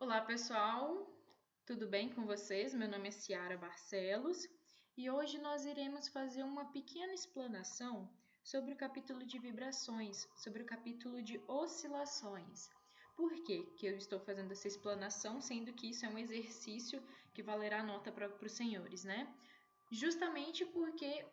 Olá, pessoal! Tudo bem com vocês? Meu nome é Ciara Barcelos e hoje nós iremos fazer uma pequena explanação sobre o capítulo de vibrações, sobre o capítulo de oscilações. Por que eu estou fazendo essa explanação, sendo que isso é um exercício que valerá nota para os senhores, né? Justamente porque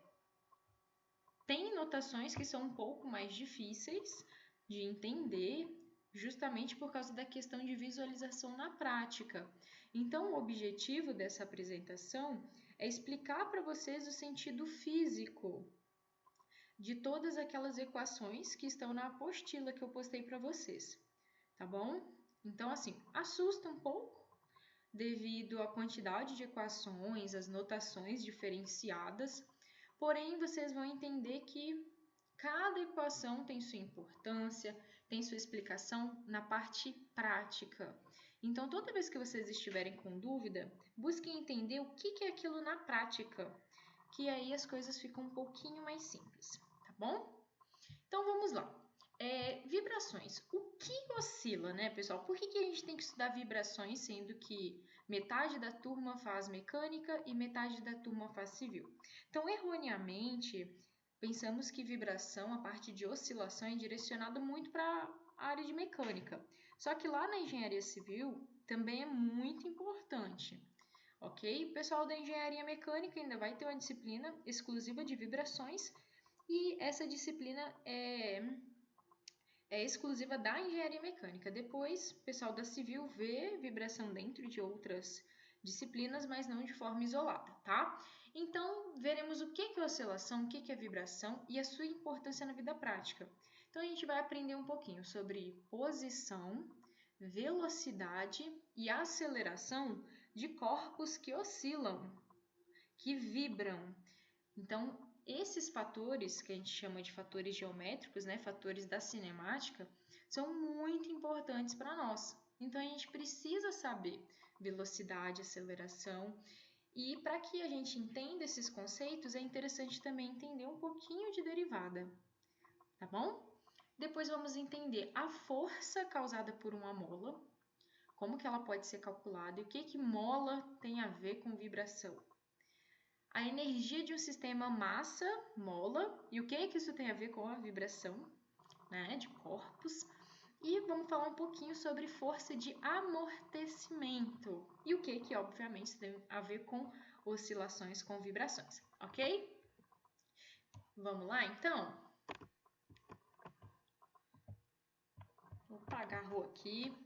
tem notações que são um pouco mais difíceis de entender, justamente por causa da questão de visualização na prática. Então, o objetivo dessa apresentação é explicar para vocês o sentido físico de todas aquelas equações que estão na apostila que eu postei para vocês, tá bom? Então, assim, assusta um pouco devido à quantidade de equações, as notações diferenciadas, porém vocês vão entender que cada equação tem sua importância, tem sua explicação na parte prática. Então, toda vez que vocês estiverem com dúvida, busquem entender o que é aquilo na prática, que aí as coisas ficam um pouquinho mais simples, tá bom? Então, vamos lá. Vibrações. O que oscila, né, pessoal? Por que a gente tem que estudar vibrações, sendo que metade da turma faz mecânica e metade da turma faz civil? Então, erroneamente, pensamos que vibração, a parte de oscilação, é direcionada muito para a área de mecânica. Só que lá na engenharia civil também é muito importante, ok? O pessoal da engenharia mecânica ainda vai ter uma disciplina exclusiva de vibrações e essa disciplina é exclusiva da engenharia mecânica. Depois, o pessoal da civil vê vibração dentro de outras disciplinas, mas não de forma isolada, tá? Então, veremos o que é oscilação, o que é vibração e a sua importância na vida prática. Então, a gente vai aprender um pouquinho sobre posição, velocidade e aceleração de corpos que oscilam, que vibram. Então, esses fatores, que a gente chama de fatores geométricos, né, fatores da cinemática, são muito importantes para nós. Então, a gente precisa saber velocidade, aceleração, e para que a gente entenda esses conceitos, é interessante também entender um pouquinho de derivada, tá bom? Depois vamos entender a força causada por uma mola, como que ela pode ser calculada e o que mola tem a ver com vibração. A energia de um sistema massa, mola, e o que isso tem a ver com a vibração, né, de corpos. E vamos falar um pouquinho sobre força de amortecimento e o que obviamente tem a ver com oscilações com vibrações, ok? Vamos lá, então? Vou apagar a rua aqui.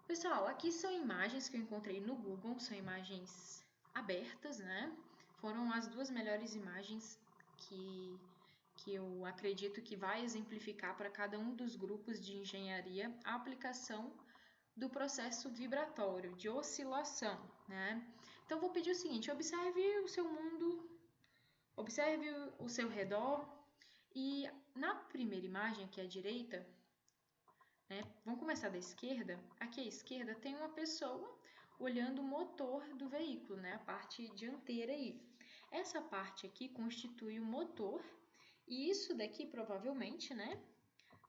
Pessoal, aqui são imagens que eu encontrei no Google, são imagens abertas, né? Foram as duas melhores imagens que eu acredito que vai exemplificar para cada um dos grupos de engenharia a aplicação do processo vibratório, de oscilação, né? Então, vou pedir o seguinte, observe o seu mundo, observe o seu redor e na primeira imagem, aqui à direita, né? Vamos começar da esquerda. Aqui à esquerda tem uma pessoa olhando o motor do veículo, né? A parte dianteira aí. Essa parte aqui constitui o motor e isso daqui provavelmente, né?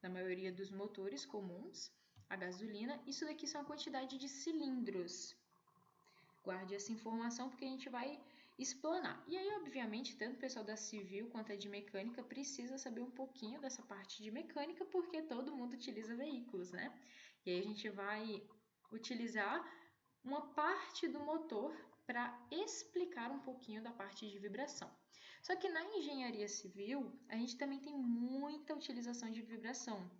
Na maioria dos motores comuns, a gasolina, isso daqui são a quantidade de cilindros. Guarde essa informação porque a gente vai explanar. E aí, obviamente, tanto o pessoal da civil quanto a de mecânica precisa saber um pouquinho dessa parte de mecânica, porque todo mundo utiliza veículos, né? E aí a gente vai utilizar uma parte do motor para explicar um pouquinho da parte de vibração. Só que na engenharia civil, a gente também tem muita utilização de vibração,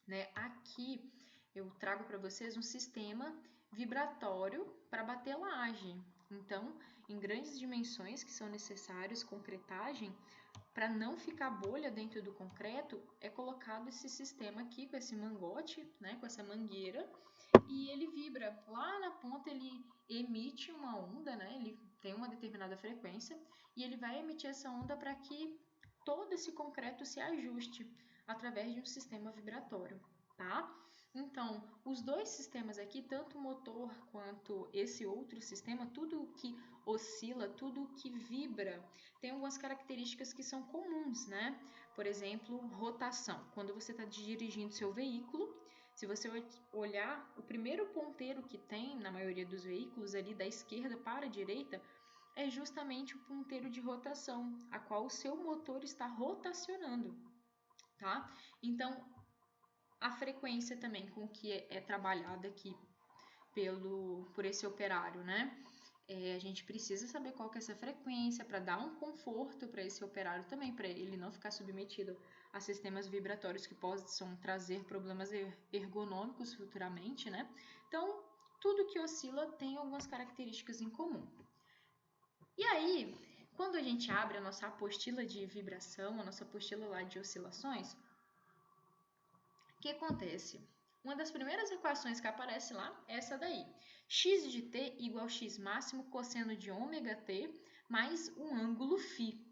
né? Aqui eu trago para vocês um sistema vibratório para bater laje. Então, em grandes dimensões que são necessários concretagem, para não ficar bolha dentro do concreto, é colocado esse sistema aqui com esse mangote, né, com essa mangueira, e ele vibra. Lá na ponta ele emite uma onda, né, ele tem uma determinada frequência, e ele vai emitir essa onda para que todo esse concreto se ajuste através de um sistema vibratório, tá? Então, os dois sistemas aqui, tanto o motor quanto esse outro sistema, tudo que oscila, tudo que vibra, tem algumas características que são comuns, né? Por exemplo, rotação. Quando você está dirigindo seu veículo, Se você olhar, o primeiro ponteiro que tem na maioria dos veículos ali da esquerda para a direita é justamente o ponteiro de rotação, a qual o seu motor está rotacionando, tá? Então, a frequência também com que é trabalhada aqui por esse operário, né? A gente precisa saber qual que é essa frequência para dar um conforto para esse operário também, para ele não ficar submetido a sistemas vibratórios que possam trazer problemas ergonômicos futuramente, né? Então, tudo que oscila tem algumas características em comum. E aí, quando a gente abre a nossa apostila de vibração, a nossa apostila lá de oscilações, o que acontece? Uma das primeiras equações que aparece lá é essa daí. X de t igual x máximo cosseno de ômega t mais um ângulo φ.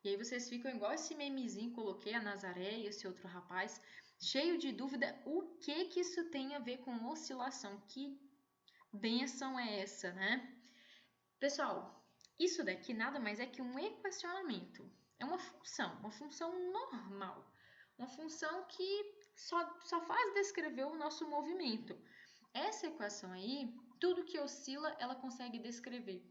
E aí vocês ficam igual esse memezinho, coloquei a Nazaré e esse outro rapaz, cheio de dúvida, o que isso tem a ver com oscilação? Que benção é essa, né? Pessoal, isso daqui nada mais é que um equacionamento. É uma função normal. Uma função que só faz descrever o nosso movimento. Essa equação aí, tudo que oscila, ela consegue descrever.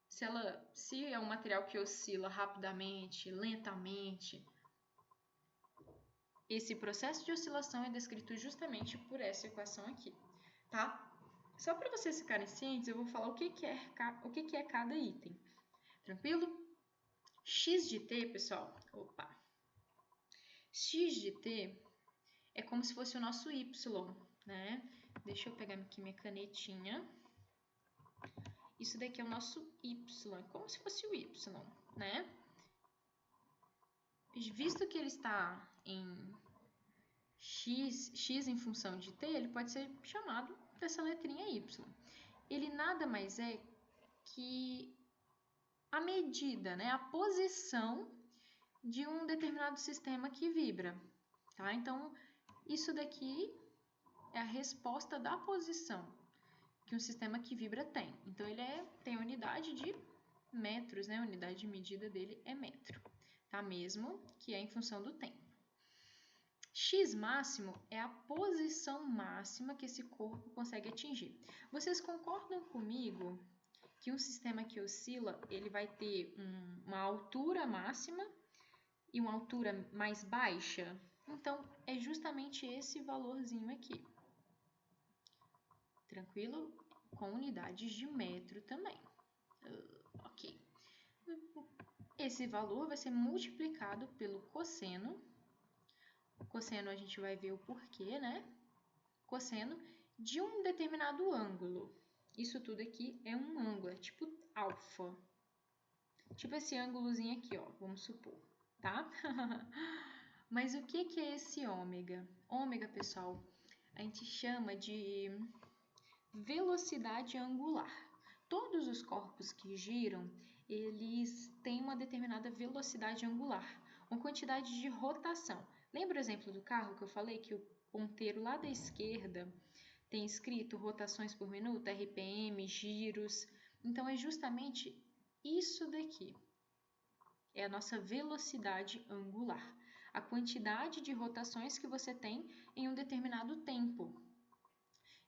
Se é um material que oscila rapidamente, lentamente, esse processo de oscilação é descrito justamente por essa equação aqui, tá? Só para vocês ficarem cientes, eu vou falar o que é cada item. Tranquilo? X de t, pessoal, X de t é como se fosse o nosso y, né? Deixa eu pegar aqui minha canetinha. Isso daqui é o nosso y, como se fosse o y, né? Visto que ele está em x em função de t, ele pode ser chamado dessa letrinha y. Ele nada mais é que a medida, né? A posição de um determinado sistema que vibra, tá? Então, isso daqui é a resposta da posição que um sistema que vibra tem. Então, ele tem unidade de metros, né? A unidade de medida dele é metro, tá? Mesmo que é em função do tempo. X máximo é a posição máxima que esse corpo consegue atingir. Vocês concordam comigo que um sistema que oscila, ele vai ter uma altura máxima e uma altura mais baixa? Então, é justamente esse valorzinho aqui. Tranquilo? Com unidades de metro também. Ok. Esse valor vai ser multiplicado pelo cosseno. Cosseno a gente vai ver o porquê, né? Cosseno de um determinado ângulo. Isso tudo aqui é um ângulo, é tipo alfa. Tipo esse ângulozinho aqui, ó, vamos supor, tá? Mas o que é esse ômega? Ômega, pessoal, a gente chama de velocidade angular. Todos os corpos que giram, eles têm uma determinada velocidade angular, uma quantidade de rotação. Lembra o exemplo do carro que eu falei que o ponteiro lá da esquerda tem escrito rotações por minuto, RPM, giros? Então, é justamente isso daqui. É a nossa velocidade angular. A quantidade de rotações que você tem em um determinado tempo.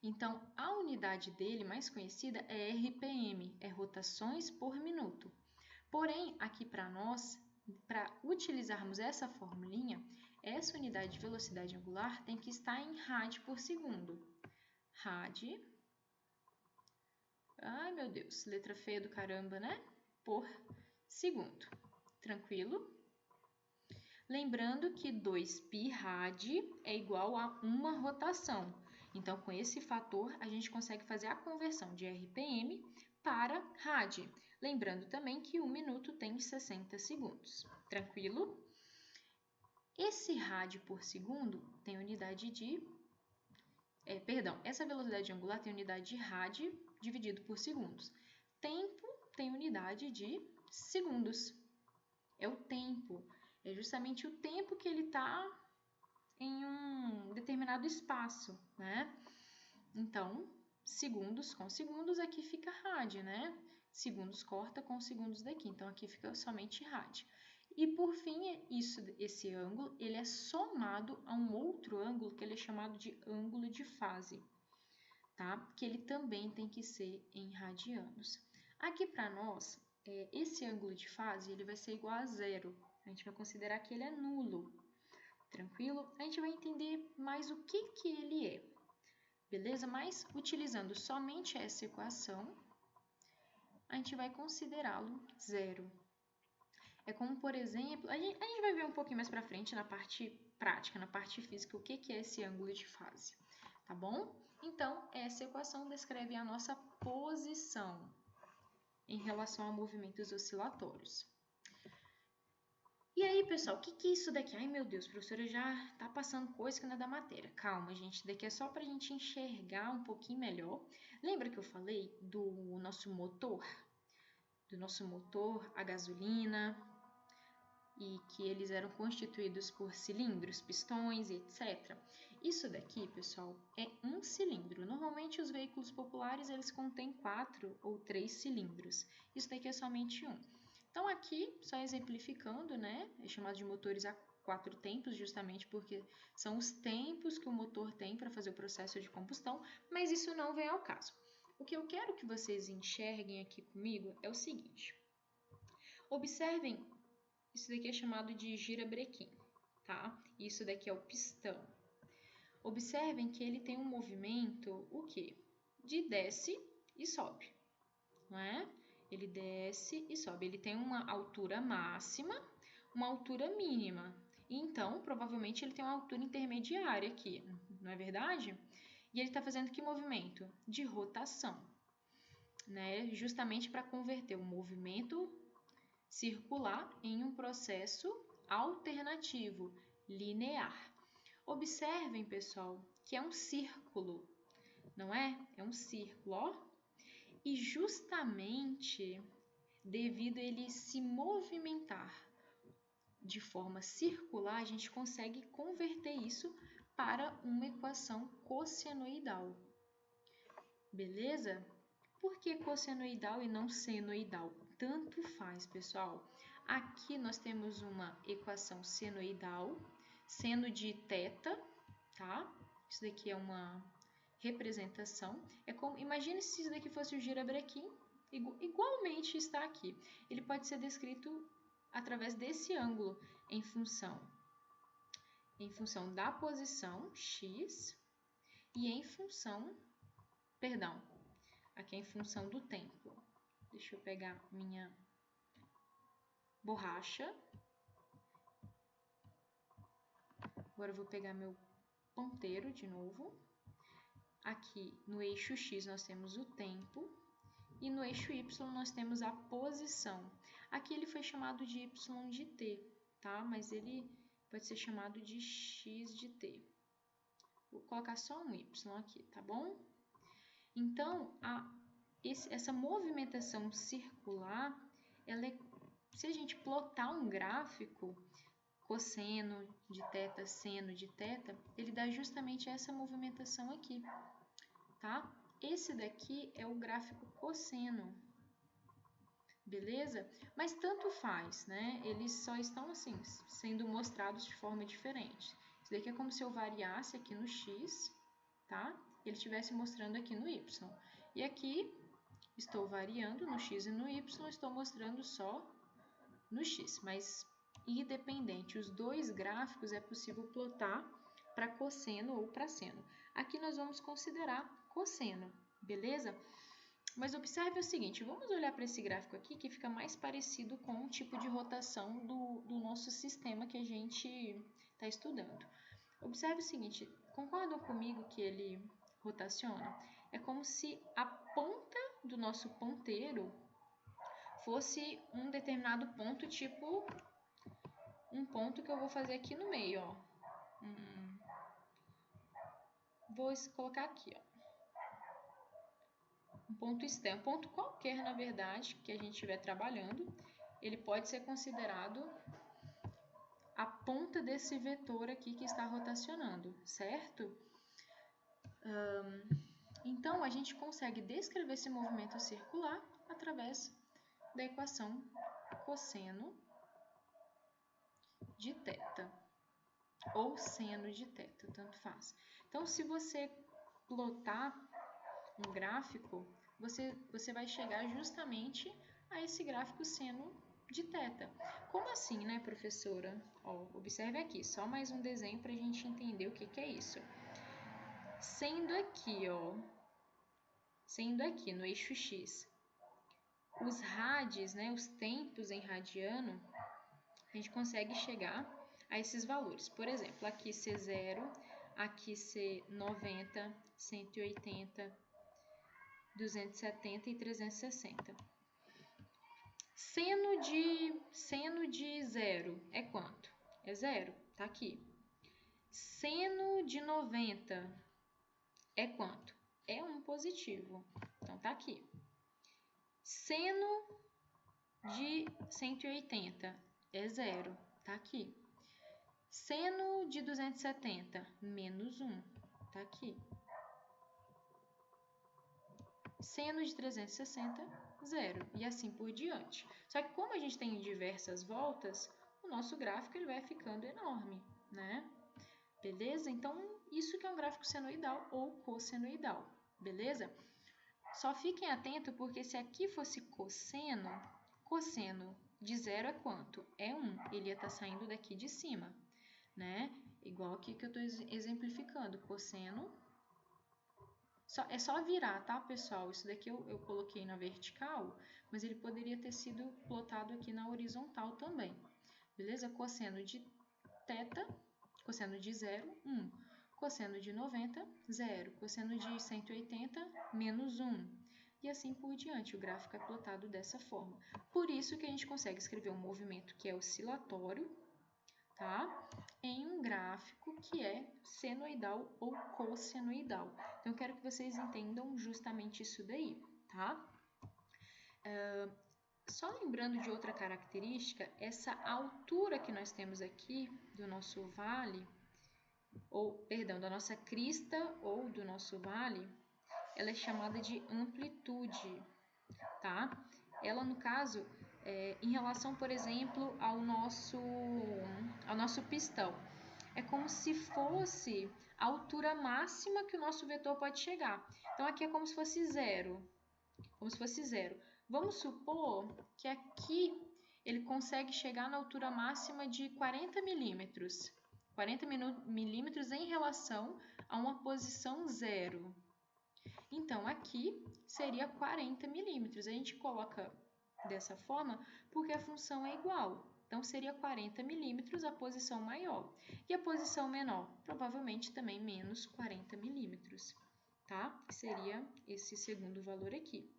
Então, a unidade dele mais conhecida é RPM, é rotações por minuto. Porém, aqui para nós, para utilizarmos essa formulinha, essa unidade de velocidade angular tem que estar em rad por segundo. Rad, ai meu Deus, letra feia do caramba, né? Por segundo. Tranquilo? Lembrando que 2π rad é igual a uma rotação. Então, com esse fator, a gente consegue fazer a conversão de RPM para rad. Lembrando também que 1 minuto tem 60 segundos. Tranquilo? Esse rad por segundo tem unidade de... essa velocidade angular tem unidade de rad dividido por segundos. Tempo tem unidade de segundos. É o tempo. É justamente o tempo que ele está em um determinado espaço, né? Então, segundos com segundos, aqui fica rad, né? Segundos corta com segundos daqui, então aqui fica somente rad. E por fim, esse ângulo ele é somado a um outro ângulo que ele é chamado de ângulo de fase, tá? Que ele também tem que ser em radianos. Aqui para nós, esse ângulo de fase ele vai ser igual a zero. A gente vai considerar que ele é nulo. Tranquilo? A gente vai entender mais o que ele é. Beleza? Mas utilizando somente essa equação, a gente vai considerá-lo zero. É como, por exemplo, a gente vai ver um pouquinho mais para frente na parte prática, na parte física, o que é esse ângulo de fase, tá bom? Então, essa equação descreve a nossa posição em relação a movimentos oscilatórios. E aí, pessoal, o que é isso daqui? Ai, meu Deus, professora já tá passando coisa que não é da matéria. Calma, gente, daqui é só para a gente enxergar um pouquinho melhor. Lembra que eu falei do nosso motor? Do nosso motor, a gasolina, e que eles eram constituídos por cilindros, pistões e etc. Isso daqui, pessoal, é um cilindro. Normalmente os veículos populares eles contêm 4 ou 3 cilindros. Isso daqui é somente um. Então aqui, só exemplificando, né, é chamado de motores a 4 tempos, justamente porque são os tempos que o motor tem para fazer o processo de combustão, mas isso não vem ao caso. O que eu quero que vocês enxerguem aqui comigo é o seguinte. Observem, isso daqui é chamado de girabrequim, tá? Isso daqui é o pistão. Observem que ele tem um movimento, o quê? De desce e sobe, não é? Ele desce e sobe. Ele tem uma altura máxima, uma altura mínima. Então, provavelmente, ele tem uma altura intermediária aqui, não é verdade? E ele está fazendo que movimento? De rotação, né? Justamente para converter o movimento circular em um processo alternativo, linear. Observem, pessoal, que é um círculo, não é? É um círculo, ó. E justamente devido a ele se movimentar de forma circular, a gente consegue converter isso para uma equação cossenoidal. Beleza? Por que cossenoidal e não senoidal? Tanto faz, pessoal. Aqui nós temos uma equação senoidal, seno de θ, tá? Isso daqui é uma representação. É como, imagine se isso daqui fosse o girabrequim, igualmente está aqui. Ele pode ser descrito através desse ângulo em função da posição x e em função, perdão, aqui é em função do tempo. Deixa eu pegar minha borracha. Agora eu vou pegar meu ponteiro de novo. Aqui no eixo x nós temos o tempo e no eixo y nós temos a posição. Aqui ele foi chamado de y de t, tá? Mas ele pode ser chamado de x de t. Vou colocar só um y aqui, tá bom? Então, essa movimentação circular, se a gente plotar um gráfico, cosseno de θ, seno de θ, ele dá justamente essa movimentação aqui, tá? Esse daqui é o gráfico cosseno, beleza? Mas tanto faz, né? Eles só estão assim, sendo mostrados de forma diferente. Isso daqui é como se eu variasse aqui no x, tá? Ele estivesse mostrando aqui no y. E aqui estou variando no x e no y, estou mostrando só no x, mas independente, os dois gráficos é possível plotar para cosseno ou para seno. Aqui nós vamos considerar cosseno, beleza? Mas observe o seguinte, vamos olhar para esse gráfico aqui que fica mais parecido com o tipo de rotação do nosso sistema que a gente está estudando. Observe o seguinte, concordam comigo que ele rotaciona? É como se a ponta do nosso ponteiro fosse um determinado ponto, tipo um ponto que eu vou fazer aqui no meio, ó. Vou colocar aqui, ó. Um ponto externo, um ponto qualquer, na verdade, que a gente estiver trabalhando, ele pode ser considerado a ponta desse vetor aqui que está rotacionando, certo? Então, a gente consegue descrever esse movimento circular através da equação cosseno de θ, ou seno de θ, tanto faz. Então, se você plotar um gráfico, você vai chegar justamente a esse gráfico seno de θ. Como assim, né, professora? Ó, observe aqui, só mais um desenho para a gente entender o que é isso. Sendo aqui, ó, no eixo X, os rades, né, os tempos em radiano, a gente consegue chegar a esses valores. Por exemplo, aqui C0, aqui C90, 180, 270 e 360. Seno de zero é quanto? É zero, tá aqui. Seno de 90 é quanto? É 1 positivo, então tá aqui. Seno de 180 é zero, tá aqui. Seno de 270, menos 1, tá aqui. Seno de 360, zero, e assim por diante. Só que como a gente tem diversas voltas, o nosso gráfico ele vai ficando enorme, né? Beleza? Então, isso que é um gráfico senoidal ou cossenoidal, beleza? Só fiquem atentos, porque se aqui fosse cosseno de zero é quanto? É 1, ele ia estar saindo daqui de cima, né? Igual aqui que eu estou exemplificando, cosseno. É só virar, tá, pessoal? Isso daqui eu coloquei na vertical, mas ele poderia ter sido plotado aqui na horizontal também. Beleza? Cosseno de θ, cosseno de 0, 1. Cosseno de 90, 0. Cosseno de 180, menos 1. E assim por diante, o gráfico é plotado dessa forma. Por isso que a gente consegue escrever um movimento que é oscilatório, tá? Em um gráfico que é senoidal ou cossenoidal. Então, eu quero que vocês entendam justamente isso daí, tá? Só lembrando de outra característica, essa altura que nós temos aqui do nosso vale, da nossa crista ou do nosso vale, ela é chamada de amplitude, tá? Ela, no caso, em relação, por exemplo, ao nosso pistão, é como se fosse a altura máxima que o nosso vetor pode chegar. Então, aqui é como se fosse zero. Vamos supor que aqui ele consegue chegar na altura máxima de 40 milímetros. 40 milímetros em relação a uma posição zero. Então, aqui seria 40 milímetros. A gente coloca dessa forma porque a função é igual. Então, seria 40 milímetros a posição maior. E a posição menor? Provavelmente também menos 40 milímetros, tá? Que seria esse segundo valor aqui.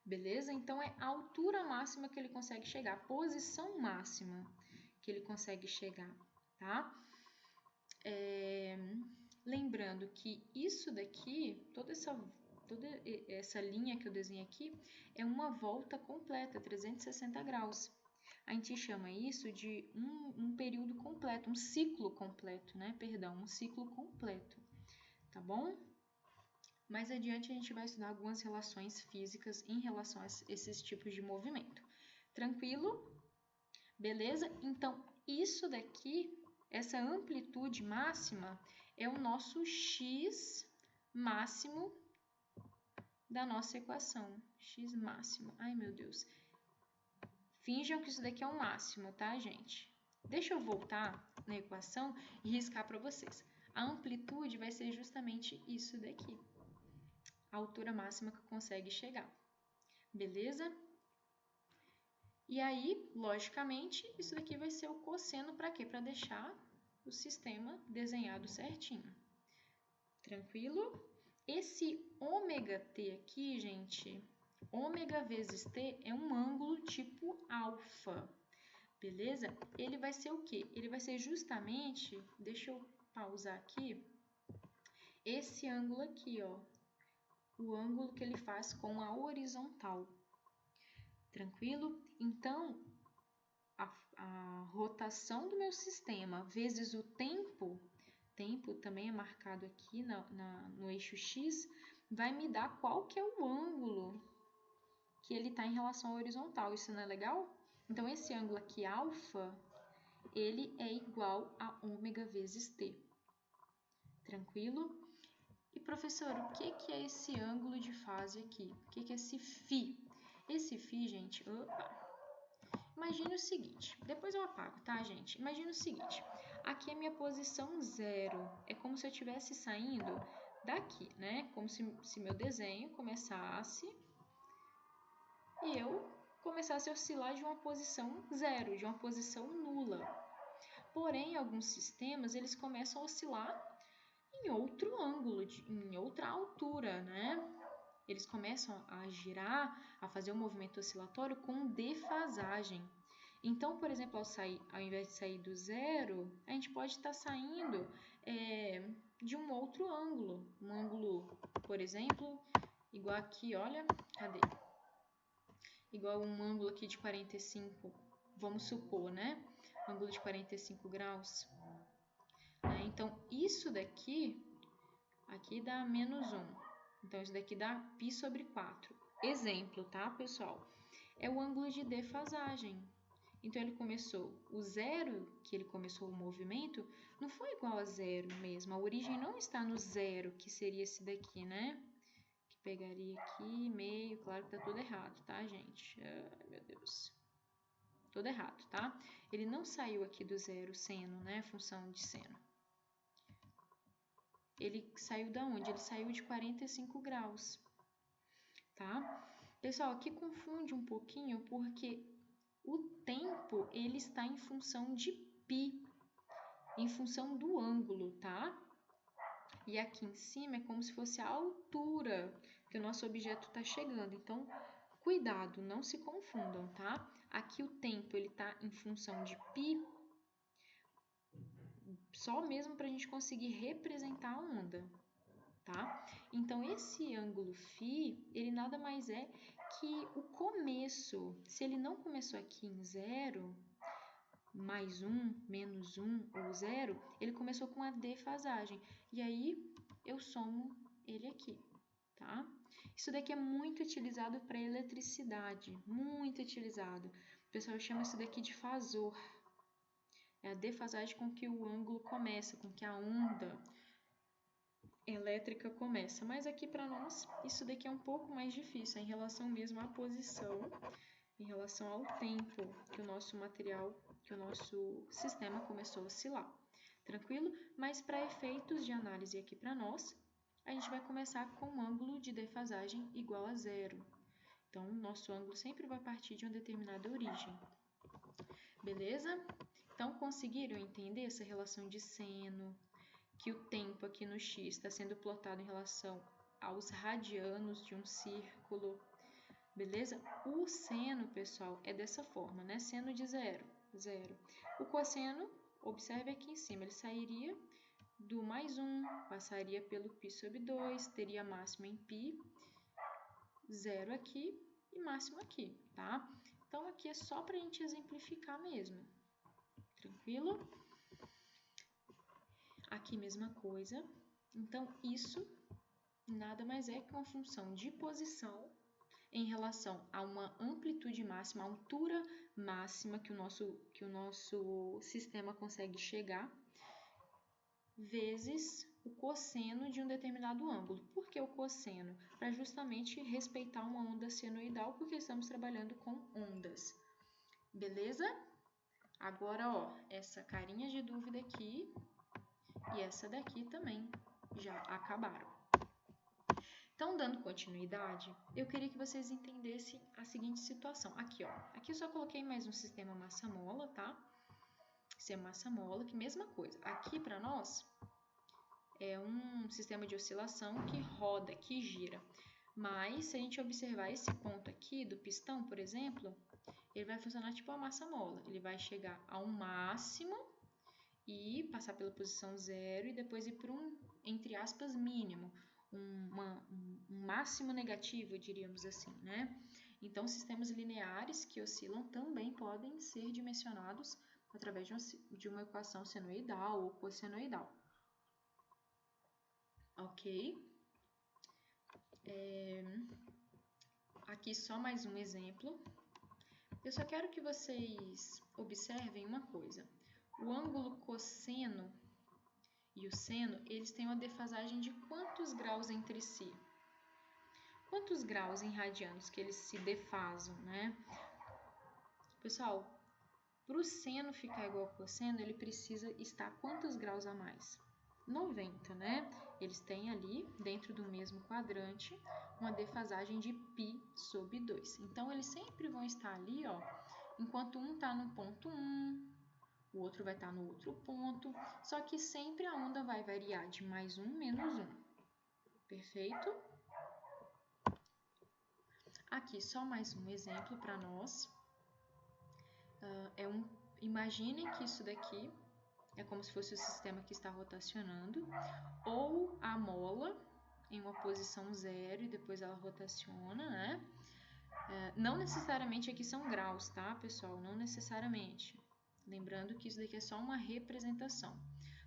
Beleza? Então, é a altura máxima que ele consegue chegar, a posição máxima que ele consegue chegar, tá? Lembrando que isso daqui, toda essa linha que eu desenhei aqui, é uma volta completa, 360 graus. A gente chama isso de um período completo, um ciclo completo, né? Perdão, um ciclo completo, tá bom? Mais adiante a gente vai estudar algumas relações físicas em relação a esses tipos de movimento. Tranquilo? Beleza? Então, isso daqui, essa amplitude máxima, é o nosso x máximo da nossa equação. X máximo. Ai, meu Deus. Finjam que isso daqui é um máximo, tá, gente? Deixa eu voltar na equação e riscar para vocês. A amplitude vai ser justamente isso daqui. A altura máxima que consegue chegar. Beleza? E aí, logicamente, isso daqui vai ser o cosseno para quê? Para deixar o sistema desenhado certinho. Tranquilo? Esse ômega t aqui, gente, ômega vezes t é um ângulo tipo alfa. Beleza? Ele vai ser o quê? Ele vai ser justamente, deixa eu pausar aqui, esse ângulo aqui, ó. O ângulo que ele faz com a horizontal. Tranquilo? Então, a rotação do meu sistema vezes o tempo também é marcado aqui no eixo X, vai me dar qual que é o ângulo que ele está em relação à horizontal. Isso não é legal? Então, esse ângulo aqui, alfa, ele é igual a ômega vezes t. Tranquilo? E, professor, o que é esse ângulo de fase aqui? O que é esse φ? Esse φ, gente, imagine o seguinte, depois eu apago, tá, gente? Imagine o seguinte, aqui é minha posição 0, é como se eu estivesse saindo daqui, né? Como se meu desenho começasse e eu começasse a oscilar de uma posição 0, de uma posição nula. Porém, alguns sistemas, eles começam a oscilar em outro ângulo, em outra altura, né? Eles começam a girar, a fazer um movimento oscilatório com defasagem. Então, por exemplo, ao invés de sair do 0, a gente pode estar saindo de um outro ângulo. Um ângulo, por exemplo, igual aqui, olha, cadê? Igual um ângulo aqui de 45, vamos supor, né? Ângulo de 45 graus. Então, isso daqui, aqui dá menos 1. Então, isso daqui dá π sobre 4. Exemplo, tá, pessoal? É o ângulo de defasagem. Então, ele começou, o 0 que ele começou o movimento, não foi igual a 0 mesmo. A origem não está no 0, que seria esse daqui, né? Que pegaria aqui, meio, claro que tá tudo errado, tá, gente? Ai, meu Deus. Tudo errado, tá? Ele não saiu aqui do 0 seno, né? Função de seno. Ele saiu da onde? Ele saiu de 45 graus, tá? Pessoal, aqui confunde um pouquinho porque o tempo, ele está em função de π, em função do ângulo, tá? E aqui em cima é como se fosse a altura que o nosso objeto está chegando. Então, cuidado, não se confundam, tá? Aqui o tempo, ele está em função de π, só mesmo para a gente conseguir representar a onda, tá? Então, esse ângulo φ, ele nada mais é que o começo. Se ele não começou aqui em 0, mais 1, menos 1 ou 0, ele começou com a defasagem. E aí, eu somo ele aqui, tá? Isso daqui é muito utilizado para eletricidade, muito utilizado. O pessoal chama isso daqui de fasor. É a defasagem com que o ângulo começa, com que a onda elétrica começa. Mas aqui para nós, isso daqui é um pouco mais difícil, em relação mesmo à posição, em relação ao tempo que o nosso material, que o nosso sistema começou a oscilar. Tranquilo? Mas para efeitos de análise aqui para nós, a gente vai começar com um ângulo de defasagem igual a 0. Então, o nosso ângulo sempre vai partir de uma determinada origem. Beleza? Então, conseguiram entender essa relação de seno, que o tempo aqui no x está sendo plotado em relação aos radianos de um círculo, beleza? O seno, pessoal, é dessa forma, né? Seno de 0, 0. O cosseno, observe aqui em cima, ele sairia do mais 1, passaria pelo π sobre 2, teria máxima em π, 0 aqui e máximo aqui, tá? Então, aqui é só para a gente exemplificar mesmo. Tranquilo? Aqui, mesma coisa. Então, isso nada mais é que uma função de posição em relação a uma amplitude máxima, a altura máxima que o nosso sistema consegue chegar, vezes o cosseno de um determinado ângulo. Por que o cosseno? Para justamente respeitar uma onda senoidal, porque estamos trabalhando com ondas. Beleza? Agora, ó, essa carinha de dúvida aqui e essa daqui também já acabaram. Então, dando continuidade, eu queria que vocês entendessem a seguinte situação. Aqui, ó. Aqui eu só coloquei mais um sistema massa-mola, tá? Sistema massa-mola, que mesma coisa. Aqui, para nós, é um sistema de oscilação que roda, que gira. Mas, se a gente observar esse ponto aqui do pistão, por exemplo, ele vai funcionar tipo uma massa-mola. Ele vai chegar a um máximo e passar pela posição 0 e depois ir para um, entre aspas, mínimo. Um máximo negativo, diríamos assim, né? Então, sistemas lineares que oscilam também podem ser dimensionados através de uma equação senoidal ou cossenoidal. Ok? Aqui só mais um exemplo. Eu só quero que vocês observem uma coisa. O ângulo cosseno e o seno, eles têm uma defasagem de quantos graus entre si? Quantos graus em radianos que eles se defasam, né? Pessoal, para o seno ficar igual ao cosseno, ele precisa estar quantos graus a mais? 90, né? Eles têm ali, dentro do mesmo quadrante, uma defasagem de π sobre 2. Então, eles sempre vão estar ali, ó, enquanto um está no ponto 1, o outro vai estar no outro ponto, só que sempre a onda vai variar de mais 1, menos 1. Perfeito? Aqui, só mais um exemplo para nós. Imagine que isso daqui é como se fosse o sistema que está rotacionando, ou a mola em uma posição 0 e depois ela rotaciona, né? Não necessariamente aqui são graus, tá, pessoal? Não necessariamente. Lembrando que isso daqui é só uma representação.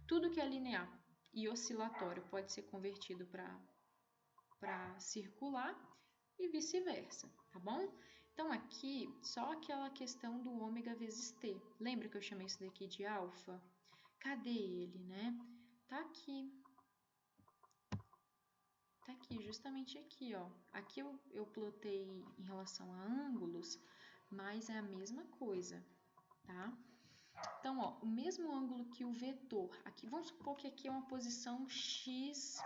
Tudo que é linear e oscilatório pode ser convertido para circular e vice-versa, tá bom? Então, aqui, só aquela questão do ômega vezes t. Lembra que eu chamei isso daqui de alfa? Cadê ele, né? Tá aqui. Tá aqui, justamente aqui, ó. Aqui eu plotei em relação a ângulos, mas é a mesma coisa, tá? Então, ó, o mesmo ângulo que o vetor. Aqui, vamos supor que aqui é uma posição x,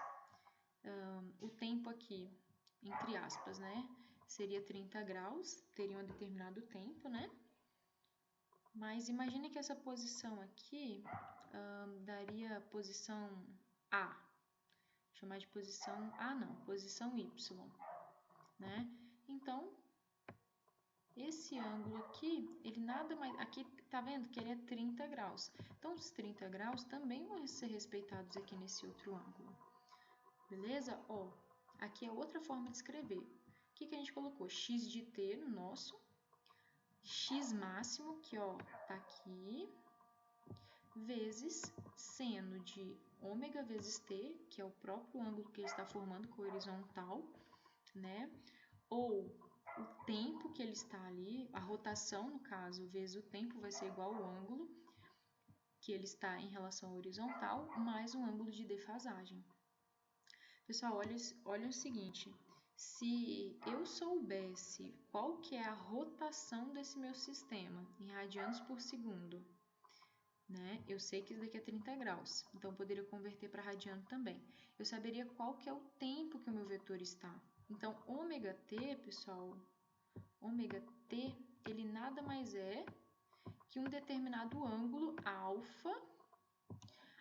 o tempo aqui, entre aspas, né? Seria 30 graus, teria um determinado tempo, né? Mas imagine que essa posição aqui daria posição A. Vou chamar de posição A, não, posição Y, né? Então, esse ângulo aqui, ele nada mais... Aqui, tá vendo que ele é 30 graus. Então, os 30 graus também vão ser respeitados aqui nesse outro ângulo. Beleza? Ó, aqui é outra forma de escrever. O que a gente colocou? X de t no nosso. X máximo, que ó, tá aqui, vezes seno de ômega vezes t, que é o próprio ângulo que ele está formando com a horizontal, né? Ou o tempo que ele está ali, a rotação, no caso, vezes o tempo vai ser igual ao ângulo que ele está em relação à horizontal, mais um ângulo de defasagem. Pessoal, olha o seguinte, se eu soubesse qual que é a rotação desse meu sistema em radianos por segundo, né? Eu sei que isso daqui é 30 graus, então eu poderia converter para radiano também. Eu saberia qual que é o tempo que o meu vetor está. Então, ômega t, pessoal, ômega t, ele nada mais é que um determinado ângulo alfa,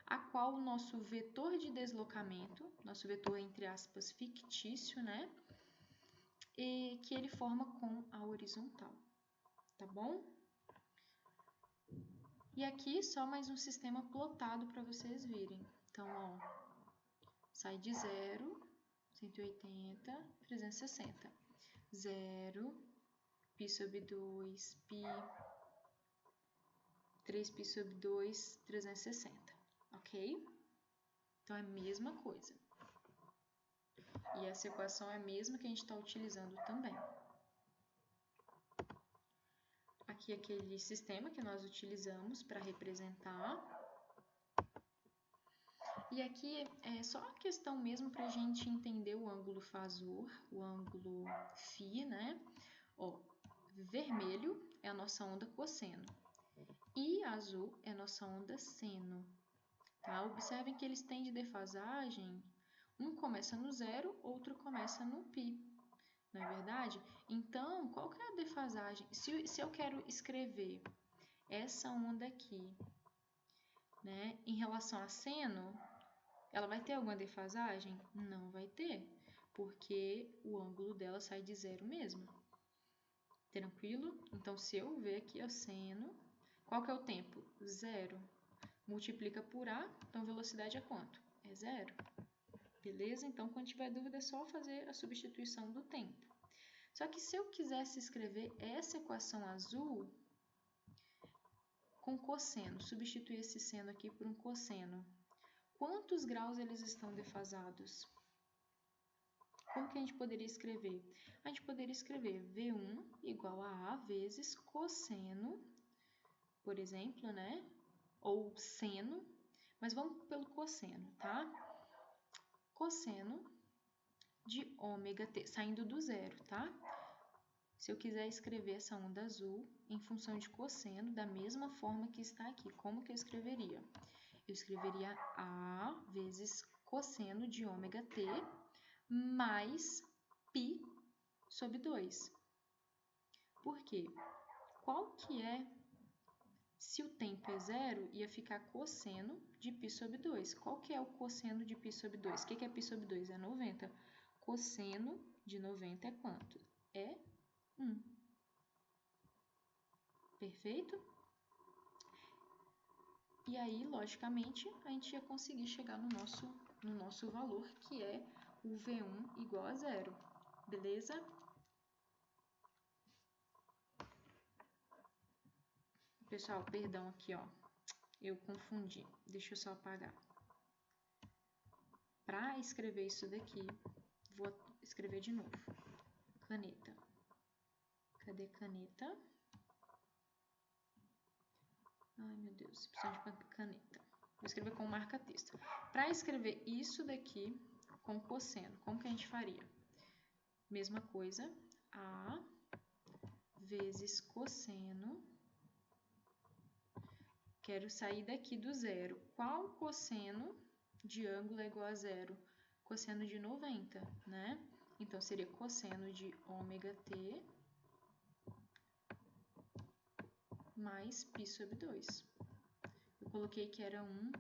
a qual o nosso vetor de deslocamento, nosso vetor entre aspas fictício, né? E que ele forma com a horizontal, tá bom? E aqui só mais um sistema plotado para vocês virem. Então, ó, sai de 0, 180, 360. 0, π sobre 2, π, 3π sobre 2, 360, ok? Então, é a mesma coisa. E essa equação é a mesma que a gente está utilizando também. Aqui aquele sistema que nós utilizamos para representar. E aqui é só a questão mesmo para a gente entender o ângulo fasor, o ângulo φ, né? Ó, vermelho é a nossa onda cosseno e azul é a nossa onda seno. Tá? Observem que eles têm de defasagem, um começa no 0, outro começa no π. Não é verdade? Então, qual que é a defasagem? Se eu quero escrever essa onda aqui, né, em relação a seno, ela vai ter alguma defasagem? Não vai ter, porque o ângulo dela sai de 0 mesmo. Tranquilo? Então, se eu ver aqui o seno, qual que é o tempo? 0. Multiplica por A, então velocidade é quanto? É 0. Beleza? Então, quando tiver dúvida, é só fazer a substituição do tempo. Só que se eu quisesse escrever essa equação azul com cosseno, substituir esse seno aqui por um cosseno, quantos graus eles estão defasados? Como que a gente poderia escrever? A gente poderia escrever V1 igual a A vezes cosseno, por exemplo, né? ou seno, mas vamos pelo cosseno, tá? Cosseno de ômega t, saindo do zero, tá? Se eu quiser escrever essa onda azul em função de cosseno, da mesma forma que está aqui, como que eu escreveria? Eu escreveria A vezes cosseno de ômega t mais π sobre 2. Por quê? Qual que é, se o tempo é zero, ia ficar cosseno de π sobre 2. Qual que é o cosseno de π sobre 2? O que é π sobre 2? É 90. Cosseno de 90 é quanto? É 1. Perfeito? E aí, logicamente, a gente ia conseguir chegar no nosso valor, que é o V1 igual a zero. Beleza? Pessoal, perdão aqui, ó. Eu confundi. Deixa eu só apagar. Para escrever isso daqui, vou escrever de novo. Caneta. Cadê caneta? Ai, meu Deus, preciso de caneta. Vou escrever com marca-texto. Para escrever isso daqui com cosseno, como que a gente faria? Mesma coisa, A vezes cosseno. Quero sair daqui do zero. Qual cosseno de ângulo é igual a zero? Cosseno de 90, né? Então, seria cosseno de ômega t mais π sobre 2. Eu coloquei que era 1,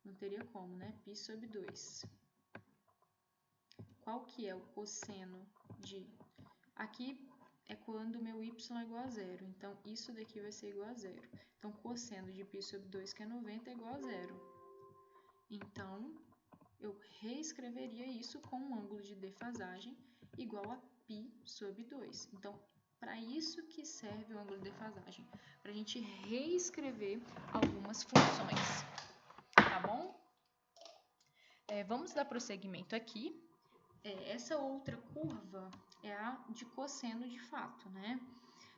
não teria como, né? π sobre 2. Qual que é o cosseno de... Aqui é quando o meu y é igual a zero, então isso daqui vai ser igual a zero. Então, cosseno de π sobre 2, que é 90, é igual a zero. Então, eu reescreveria isso com um ângulo de defasagem igual a π sobre 2. Então, para isso que serve o ângulo de defasagem, para a gente reescrever algumas funções, tá bom? Vamos dar prosseguimento aqui. Essa outra curva é a de cosseno de fato, né?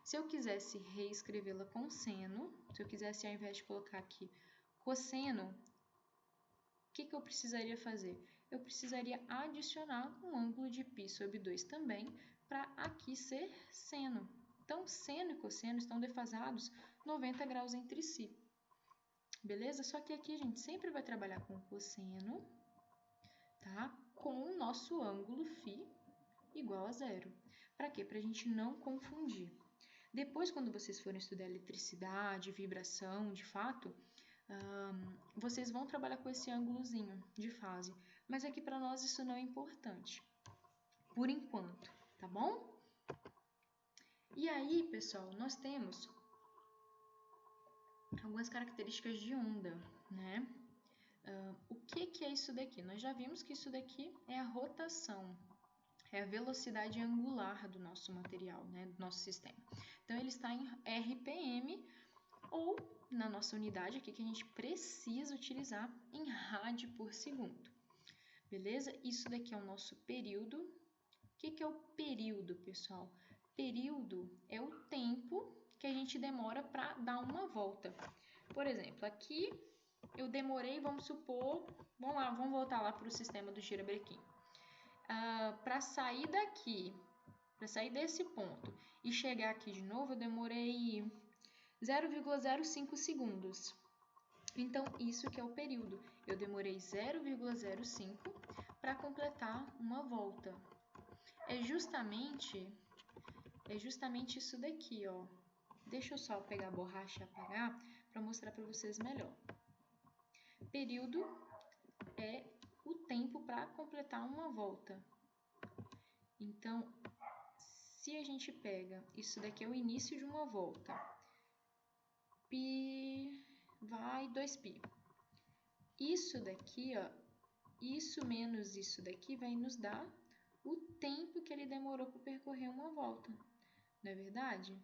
Se eu quisesse reescrevê-la com seno, se eu quisesse, ao invés de colocar aqui cosseno, o que eu precisaria fazer? Eu precisaria adicionar um ângulo de π sobre 2 também, para aqui ser seno. Então, seno e cosseno estão defasados 90 graus entre si. Beleza? Só que aqui a gente sempre vai trabalhar com cosseno, tá? Com o nosso ângulo φ igual a zero. Para quê? Para a gente não confundir. Depois, quando vocês forem estudar eletricidade, vibração, de fato, vocês vão trabalhar com esse ângulozinho de fase. Mas aqui para nós isso não é importante, por enquanto, tá bom? E aí, pessoal, nós temos algumas características de onda, né? O que é isso daqui? Nós já vimos que isso daqui é a rotação, é a velocidade angular do nosso material, né? Do nosso sistema. Então, ele está em RPM ou, na nossa unidade aqui, que a gente precisa utilizar, em rádio por segundo. Beleza? Isso daqui é o nosso período. O que é o período, pessoal? Período é o tempo que a gente demora para dar uma volta. Por exemplo, aqui eu demorei, vamos supor, vamos voltar lá para o sistema do girabrequim. Para sair daqui, para sair desse ponto e chegar aqui de novo, eu demorei 0,05 segundos. Então, isso que é o período. Eu demorei 0,05 para completar uma volta. É justamente isso daqui, ó. Deixa eu só pegar a borracha e apagar para mostrar para vocês melhor. Período é o tempo para completar uma volta. Então, se a gente pega, isso daqui é o início de uma volta. Π vai 2π. Isso daqui, ó, isso menos isso daqui vai nos dar o tempo que ele demorou para percorrer uma volta. Não é verdade?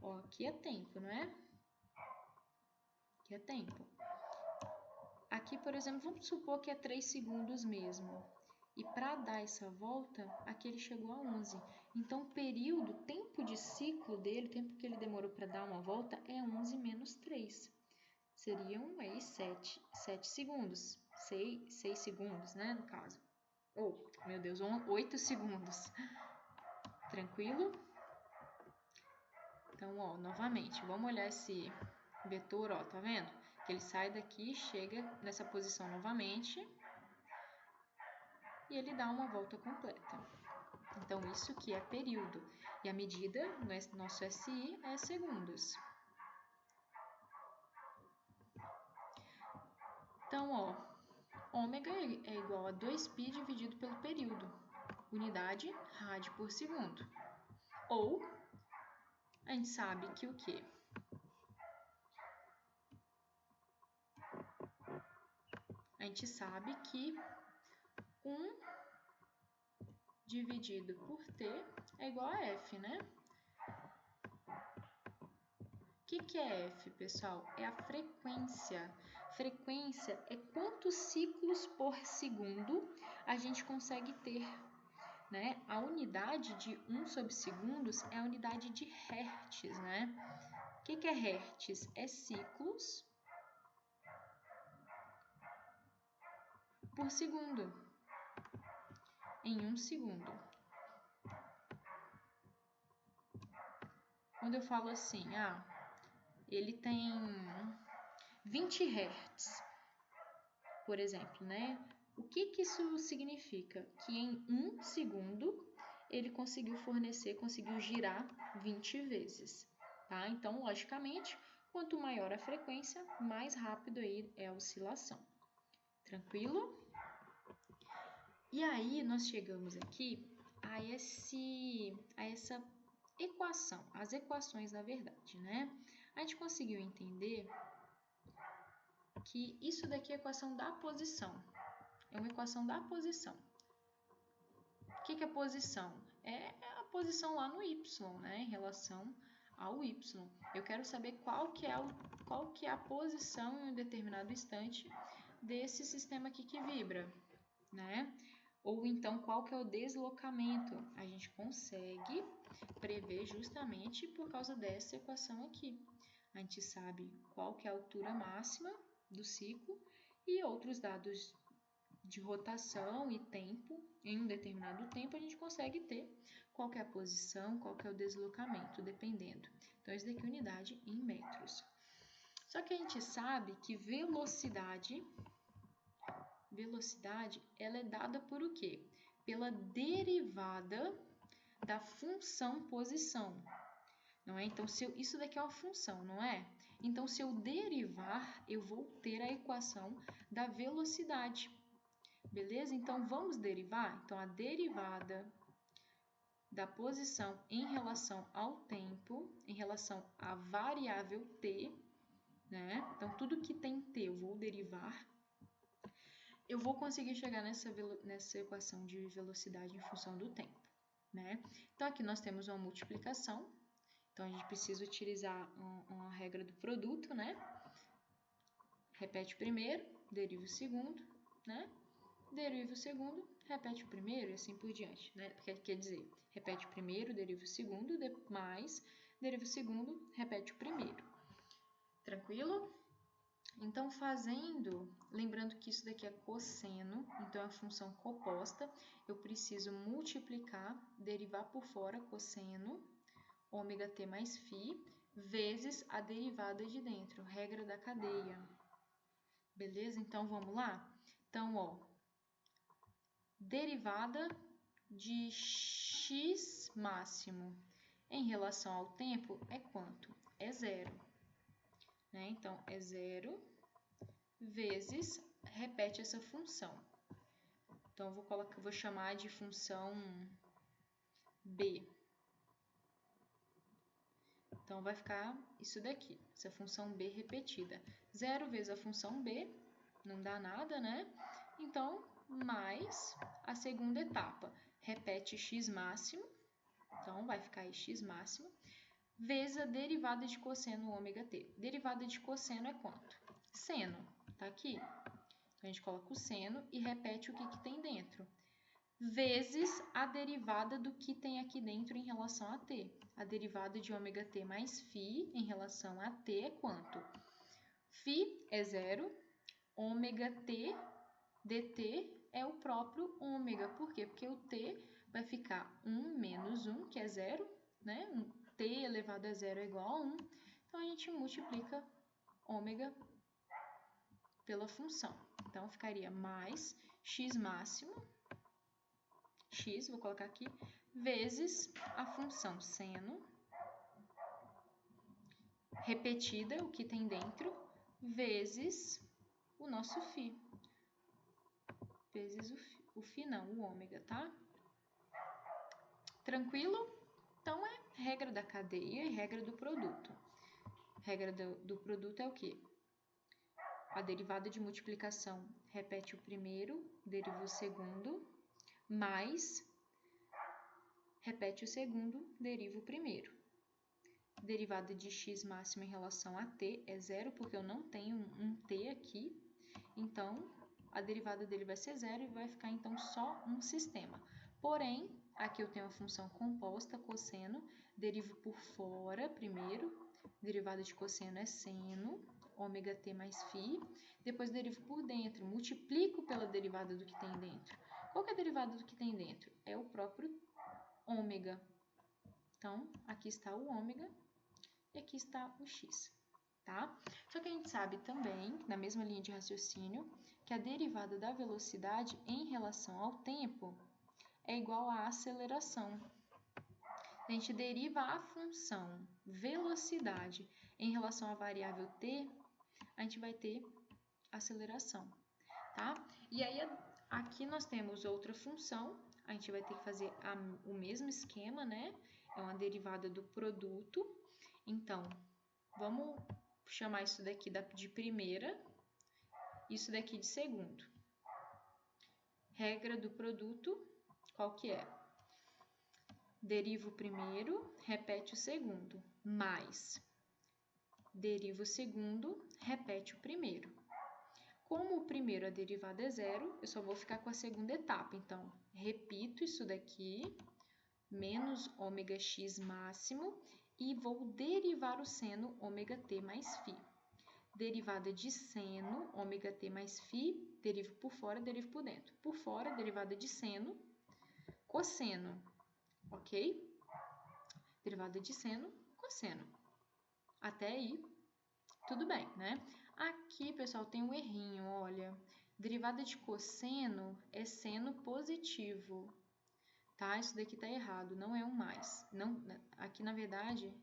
Ó, aqui é tempo, não é? Aqui é tempo. Aqui, por exemplo, vamos supor que é 3 segundos mesmo. E para dar essa volta, aqui ele chegou a 11. Então, o período, o tempo de ciclo dele, o tempo que ele demorou para dar uma volta, é 11 menos 3. Seriam aí 7 segundos. 6 segundos, né, no caso. Meu Deus, 8 segundos. Tranquilo? Então, ó, novamente, vamos olhar esse vetor, ó, tá vendo? Que ele sai daqui, chega nessa posição novamente e ele dá uma volta completa. Então, isso que é período. E a medida no nosso SI é segundos. Então, ó, ômega é igual a 2π dividido pelo período. Unidade, rádio por segundo. Ou, a gente sabe que o quê? A gente sabe que 1 dividido por T é igual a F, né? O que é F, pessoal? É a frequência. Frequência é quantos ciclos por segundo a gente consegue ter, né? A unidade de 1/segundos é a unidade de hertz, né? O que é hertz? É ciclos por segundo, em 1 segundo. Quando eu falo assim, ele tem 20 Hz, por exemplo, né? O que isso significa? Que em 1 segundo ele conseguiu girar 20 vezes, tá? Então, logicamente, quanto maior a frequência, mais rápido aí é a oscilação. Tranquilo? E aí, nós chegamos aqui a essa equação, as equações, na verdade, né? A gente conseguiu entender que isso daqui é a equação da posição. É uma equação da posição. O que é posição? É a posição lá no y, né? Em relação ao y. Eu quero saber qual que é a posição em um determinado instante desse sistema aqui que vibra, né? Ou então, qual que é o deslocamento? A gente consegue prever justamente por causa dessa equação aqui. A gente sabe qual que é a altura máxima do ciclo e outros dados de rotação e tempo. Em um determinado tempo, a gente consegue ter qual que é a posição, qual que é o deslocamento, dependendo. Então, isso daqui é unidade em metros. Só que a gente sabe que velocidade, ela é dada por o quê? Pela derivada da função posição, não é? Então, isso daqui é uma função, não é? Então, se eu derivar, eu vou ter a equação da velocidade, beleza? Então, vamos derivar? Então, a derivada da posição em relação ao tempo, em relação à variável t, né? Então, tudo que tem t eu vou derivar. Eu vou conseguir chegar nessa equação de velocidade em função do tempo, né? Então, aqui nós temos uma multiplicação. Então, a gente precisa utilizar uma regra do produto, né? Repete o primeiro, deriva o segundo, né? Deriva o segundo, repete o primeiro e assim por diante, né? Quer dizer, repete o primeiro, deriva o segundo, mais deriva o segundo, repete o primeiro. Tranquilo? Então, lembrando que isso daqui é cosseno, então é a função composta, eu preciso multiplicar, derivar por fora cosseno, ômega t mais φ, vezes a derivada de dentro, regra da cadeia. Beleza? Então, vamos lá? Então, ó, derivada de x máximo em relação ao tempo é quanto? É zero. Né? Então, é zero vezes, repete essa função. Então, vou chamar de função b. Então, vai ficar isso daqui, essa função b repetida. 0 vezes a função b, não dá nada, né? Então, mais a segunda etapa. Repete x máximo, então vai ficar aí x máximo, vezes a derivada de cosseno ômega t. Derivada de cosseno é quanto? Seno, tá aqui. Então, a gente coloca o seno e repete o que tem dentro. vezes a derivada do que tem aqui dentro em relação a t. A derivada de ômega t mais φ em relação a t é quanto? Φ é 0, ômega t dt é o próprio ômega. Por quê? Porque o t vai ficar 1 menos 1, que é 0, né? T elevado a 0 é igual a 1. Então, a gente multiplica ômega pela função. Então, ficaria mais x máximo, x, vou colocar aqui, vezes a função seno, repetida, o que tem dentro, vezes o nosso φ. Vezes o φ não, o ômega, tá? Tranquilo? Então, é regra da cadeia e regra do produto. Regra do produto é o quê? A derivada de multiplicação repete o primeiro, deriva o segundo, mais repete o segundo, deriva o primeiro. Derivada de x máximo em relação a t é 0, porque eu não tenho um t aqui. Então, a derivada dele vai ser 0 e vai ficar, então, só um sistema. Porém, aqui eu tenho a função composta, cosseno, derivo por fora primeiro, derivada de cosseno é seno, ômega t mais φ, depois derivo por dentro, multiplico pela derivada do que tem dentro. Qual que é a derivada do que tem dentro? É o próprio ômega. Então, aqui está o ômega e aqui está o x, tá? Só que a gente sabe também, na mesma linha de raciocínio, que a derivada da velocidade em relação ao tempo é igual à aceleração. A gente deriva a função velocidade em relação à variável t, a gente vai ter aceleração, tá? E aí, aqui nós temos outra função, a gente vai ter que fazer o mesmo esquema, né? É uma derivada do produto. Então, vamos chamar isso daqui de primeira, isso daqui de segundo. Regra do produto, qual que é? Deriva o primeiro, repete o segundo, mais deriva o segundo, repete o primeiro. Como o primeiro a derivada é 0, eu só vou ficar com a segunda etapa. Então, repito isso daqui, menos ômega x máximo, e vou derivar o seno ômega t mais φ. Derivada de seno, ômega t mais φ, derivo por fora, derivo por dentro. Por fora, derivada de seno, cosseno, ok? Derivada de seno, cosseno. Até aí, tudo bem, né? Aqui, pessoal, tem um errinho, olha. Derivada de cosseno é seno positivo, tá? Isso daqui tá errado, não é um mais. Não, aqui, na verdade,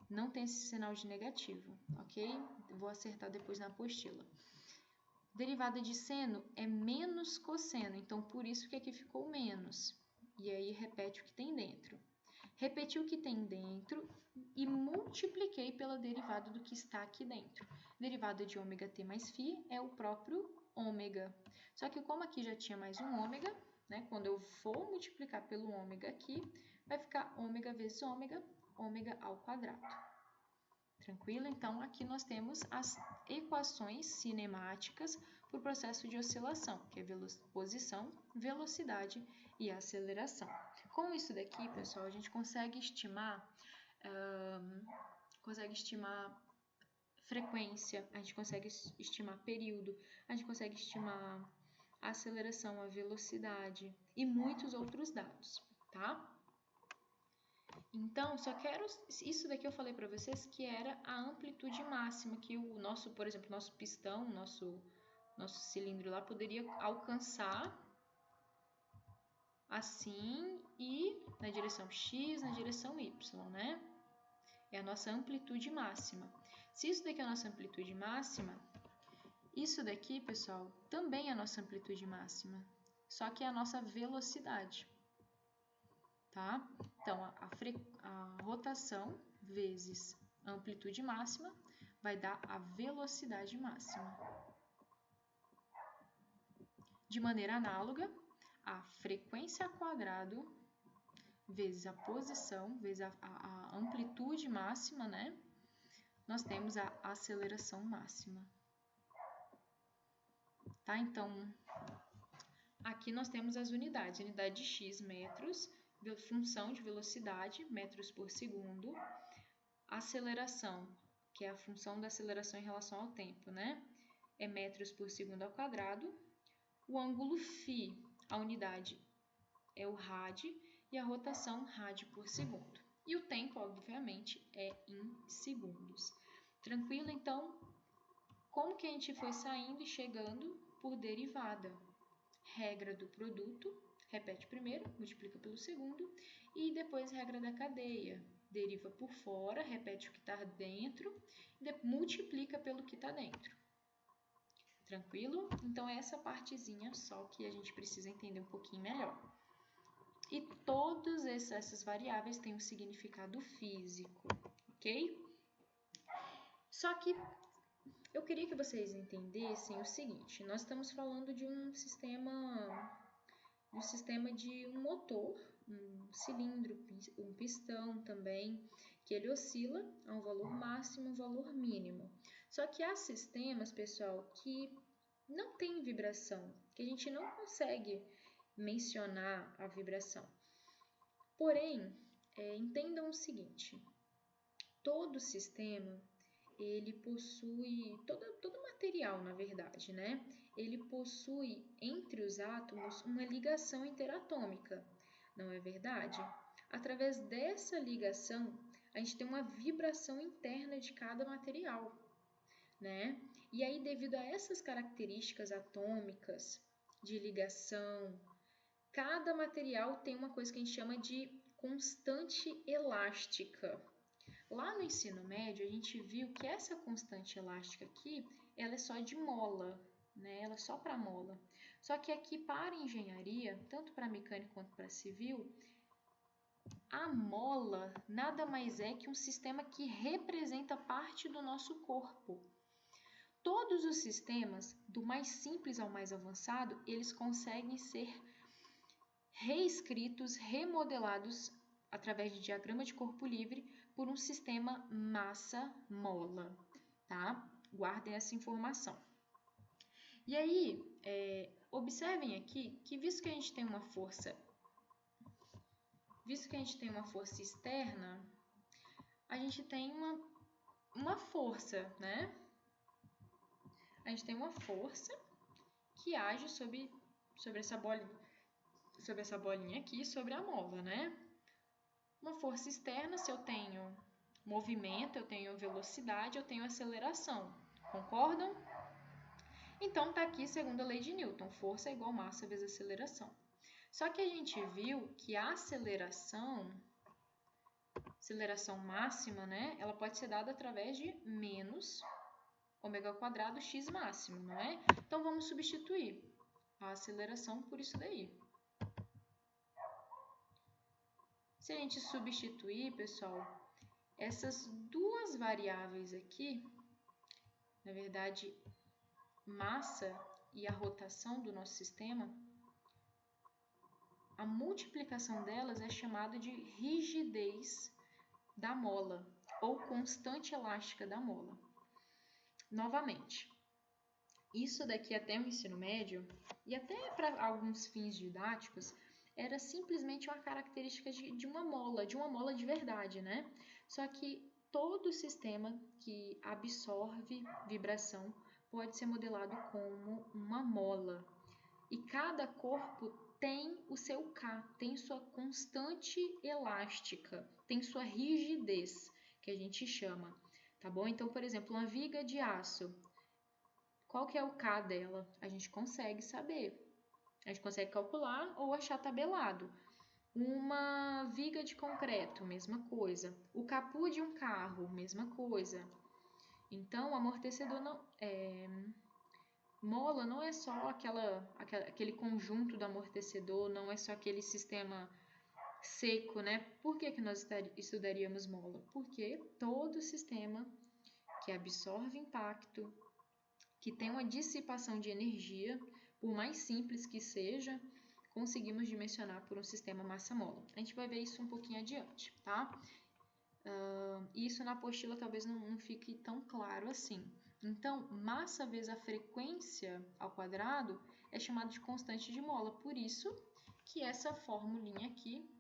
não tem esse sinal de negativo, ok? Vou acertar depois na apostila. Derivada de seno é menos cosseno, então por isso que aqui ficou menos. E aí repete o que tem dentro. Repeti o que tem dentro e multipliquei pela derivada do que está aqui dentro. Derivada de ômega t mais φ é o próprio ômega. Só que como aqui já tinha mais um ômega, né? Quando eu for multiplicar pelo ômega aqui, vai ficar ômega vezes ômega, ômega ao quadrado. Tranquilo? Então, aqui nós temos as equações cinemáticas para o processo de oscilação, que é posição, velocidade e aceleração. Com isso daqui, pessoal, a gente consegue estimar frequência, a gente consegue estimar período, a gente consegue estimar a aceleração, a velocidade e muitos outros dados, tá? Então, só quero... Isso daqui eu falei para vocês que era a amplitude máxima que o nosso, por exemplo, nosso pistão, nosso cilindro lá poderia alcançar assim e na direção x, na direção y, né? É a nossa amplitude máxima. Se isso daqui é a nossa amplitude máxima, isso daqui, pessoal, também é a nossa amplitude máxima, só que é a nossa velocidade, tá? Então, a rotação vezes a amplitude máxima vai dar a velocidade máxima. De maneira análoga, a frequência ao quadrado vezes a posição, vezes a amplitude máxima, né? Nós temos a aceleração máxima. Tá? Então, aqui nós temos as unidades. Unidade de x, metros, função de velocidade, metros por segundo, aceleração, que é a função da aceleração em relação ao tempo, né? É metros por segundo ao quadrado. O ângulo φ, a unidade é o rad, e a rotação rad por segundo. E o tempo, obviamente, é em segundos. Tranquilo? Então, como que a gente foi saindo e chegando? Por derivada. Regra do produto, repete primeiro, multiplica pelo segundo, e depois regra da cadeia. Deriva por fora, repete o que está dentro, e multiplica pelo que está dentro. Tranquilo? Então, é essa partezinha só que a gente precisa entender um pouquinho melhor. E todas essas variáveis têm um significado físico, ok? Só que eu queria que vocês entendessem o seguinte, nós estamos falando de um sistema de um motor, um cilindro, um pistão também, que ele oscila a um valor máximo, um valor mínimo. Só que há sistemas, pessoal, que não tem vibração, que a gente não consegue mencionar a vibração. Porém, entendam o seguinte, todo sistema, ele possui, todo material, na verdade, né? Ele possui entre os átomos uma ligação interatômica, não é verdade? Através dessa ligação, a gente tem uma vibração interna de cada material, né? E aí, devido a essas características atômicas de ligação, cada material tem uma coisa que a gente chama de constante elástica. Lá no ensino médio, a gente viu que essa constante elástica aqui, ela é só de mola, né? Ela é só para mola. Só que aqui para engenharia, tanto para mecânica quanto para civil, a mola nada mais é que um sistema que representa parte do nosso corpo. Todos os sistemas, do mais simples ao mais avançado, eles conseguem ser reescritos, remodelados através de diagrama de corpo livre por um sistema massa-mola, tá? Guardem essa informação. E aí, observem aqui que visto que a gente tem uma força externa, a gente tem uma força, né? A gente tem uma força que age sobre essa bolinha aqui, sobre a mola, né? Uma força externa, se eu tenho movimento, eu tenho velocidade, eu tenho aceleração. Concordam? Então, está aqui, segundo a lei de Newton, força é igual massa vezes aceleração. Só que a gente viu que a aceleração máxima, né? Ela pode ser dada através de menos ômega quadrado x máximo, não é? Então, vamos substituir a aceleração por isso daí. Se a gente substituir, pessoal, essas duas variáveis aqui, na verdade, massa e a rotação do nosso sistema, a multiplicação delas é chamada de rigidez da mola, ou constante elástica da mola. Novamente, isso daqui até o ensino médio, e até para alguns fins didáticos, era simplesmente uma característica de uma mola de verdade, né? Só que todo sistema que absorve vibração pode ser modelado como uma mola. E cada corpo tem o seu K, tem sua constante elástica, tem sua rigidez, que a gente chama, tá bom? Então, por exemplo, uma viga de aço, qual que é o K dela? A gente consegue saber. A gente consegue calcular ou achar tabelado. Uma viga de concreto, mesma coisa. O capô de um carro, mesma coisa. Então, o amortecedor mola não é só aquele conjunto do amortecedor, não é só aquele sistema seco, né? Por que nós estudaríamos mola? Porque todo sistema que absorve impacto, que tem uma dissipação de energia, por mais simples que seja, conseguimos dimensionar por um sistema massa-mola. A gente vai ver isso um pouquinho adiante, tá? Isso na apostila talvez não fique tão claro assim. Então, massa vezes a frequência ao quadrado é chamado de constante de mola. Por isso que essa formulinha aqui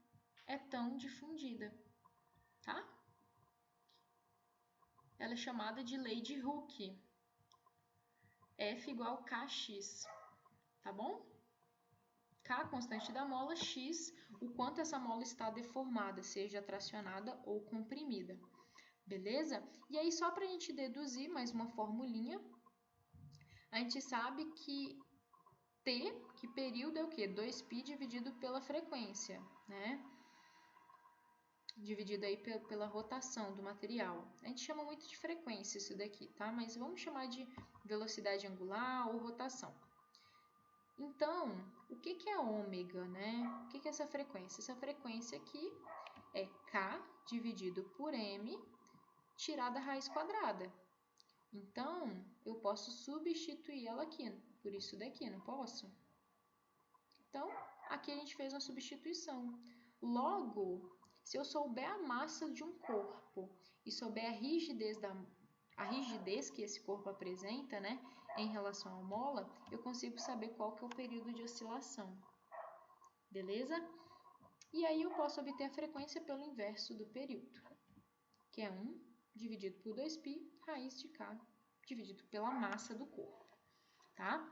é tão difundida, tá? Ela é chamada de lei de Hooke. F igual a Kx, tá bom? K, constante da mola, X, o quanto essa mola está deformada, seja tracionada ou comprimida. Beleza? E aí, só para a gente deduzir mais uma formulinha, a gente sabe que T, que período é o quê? 2π dividido pela frequência, né? Dividido aí pela rotação do material. A gente chama muito de frequência isso daqui, tá? Mas vamos chamar de velocidade angular ou rotação. Então, o que é ômega, né? O que é essa frequência? Essa frequência aqui é K dividido por M tirada a raiz quadrada. Então, eu posso substituir ela aqui, por isso daqui, não posso? Então, aqui a gente fez uma substituição. Logo, se eu souber a massa de um corpo e souber a rigidez que esse corpo apresenta, né, em relação à mola, eu consigo saber qual que é o período de oscilação. Beleza? E aí eu posso obter a frequência pelo inverso do período, que é 1 dividido por 2π, raiz de K, dividido pela massa do corpo, tá?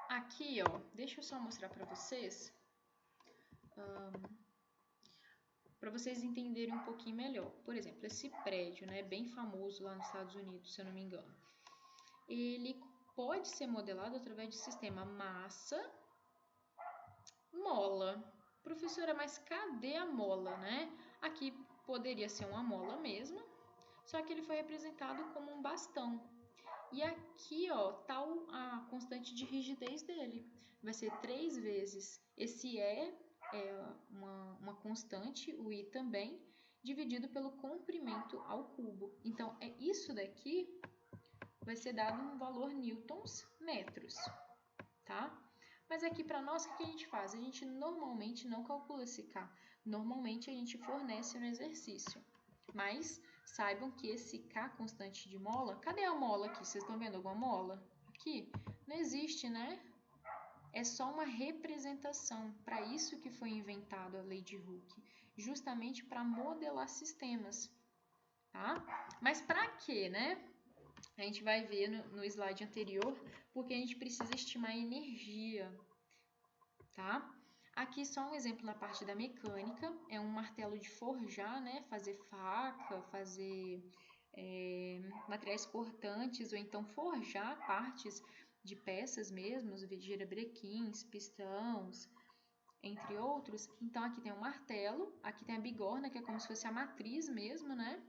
Aqui, ó, deixa eu só mostrar para vocês entenderem um pouquinho melhor. Por exemplo, esse prédio, né, bem famoso lá nos Estados Unidos, se eu não me engano, ele pode ser modelado através do sistema massa-mola. Professora, mas cadê a mola, né? Aqui poderia ser uma mola mesmo, só que ele foi representado como um bastão. E aqui, ó, tá a constante de rigidez dele. Vai ser 3 vezes. Esse é uma constante, o I também, dividido pelo comprimento ao cubo. Então, isso daqui vai ser dado um valor newtons metros, tá? Mas aqui para nós, o que a gente faz? A gente normalmente não calcula esse K. Normalmente a gente fornece no exercício. Mas saibam que esse K constante de mola... Cadê a mola aqui? Vocês estão vendo alguma mola? Aqui? Não existe, né? É só uma representação. Para isso que foi inventado a lei de Hooke. Justamente para modelar sistemas. Tá? Mas para quê, né? A gente vai ver no slide anterior, porque a gente precisa estimar a energia, tá? Aqui só um exemplo na parte da mecânica, é um martelo de forjar, né? Fazer faca, fazer materiais cortantes, ou então forjar partes de peças mesmo, girabrequins, pistões, entre outros. Então, aqui tem um martelo, aqui tem a bigorna, que é como se fosse a matriz mesmo, né?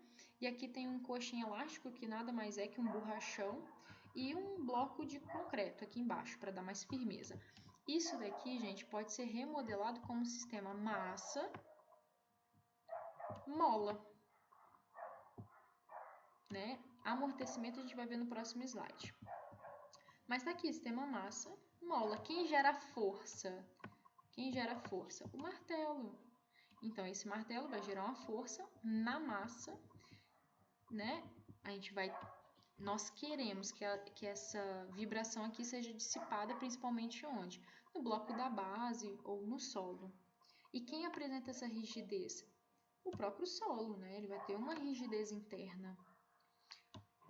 E aqui tem um coxinho elástico, que nada mais é que um borrachão, e um bloco de concreto aqui embaixo, para dar mais firmeza. Isso daqui, gente, pode ser remodelado como um sistema massa-mola, né? Amortecimento a gente vai ver no próximo slide. Mas tá aqui, sistema massa-mola. Quem gera força? Quem gera força? O martelo. Então, esse martelo vai gerar uma força na massa, né? Nós queremos que essa vibração aqui seja dissipada principalmente onde? No bloco da base ou no solo. E quem apresenta essa rigidez? O próprio solo, né? Ele vai ter uma rigidez interna.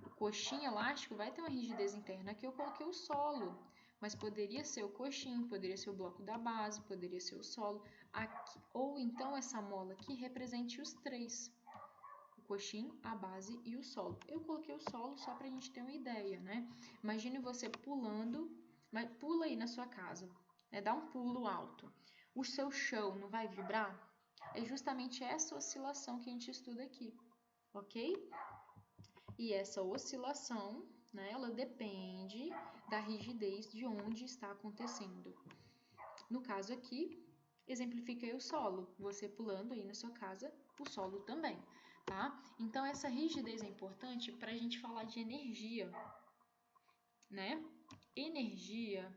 O coxinho elástico vai ter uma rigidez interna. Aqui eu coloquei o solo, mas poderia ser o coxinho, poderia ser o bloco da base, poderia ser o solo. Aqui, ou então essa mola aqui represente os três. Coxim, a base e o solo. Eu coloquei o solo só para a gente ter uma ideia, né? Imagine você pulando, mas pula aí na sua casa, né? Dá um pulo alto. O seu chão não vai vibrar? É justamente essa oscilação que a gente estuda aqui, ok? E essa oscilação, né? Ela depende da rigidez de onde está acontecendo. No caso aqui, exemplifiquei o solo. Você pulando aí na sua casa, o solo também. Tá? Então, essa rigidez é importante para a gente falar de energia, né? Energia,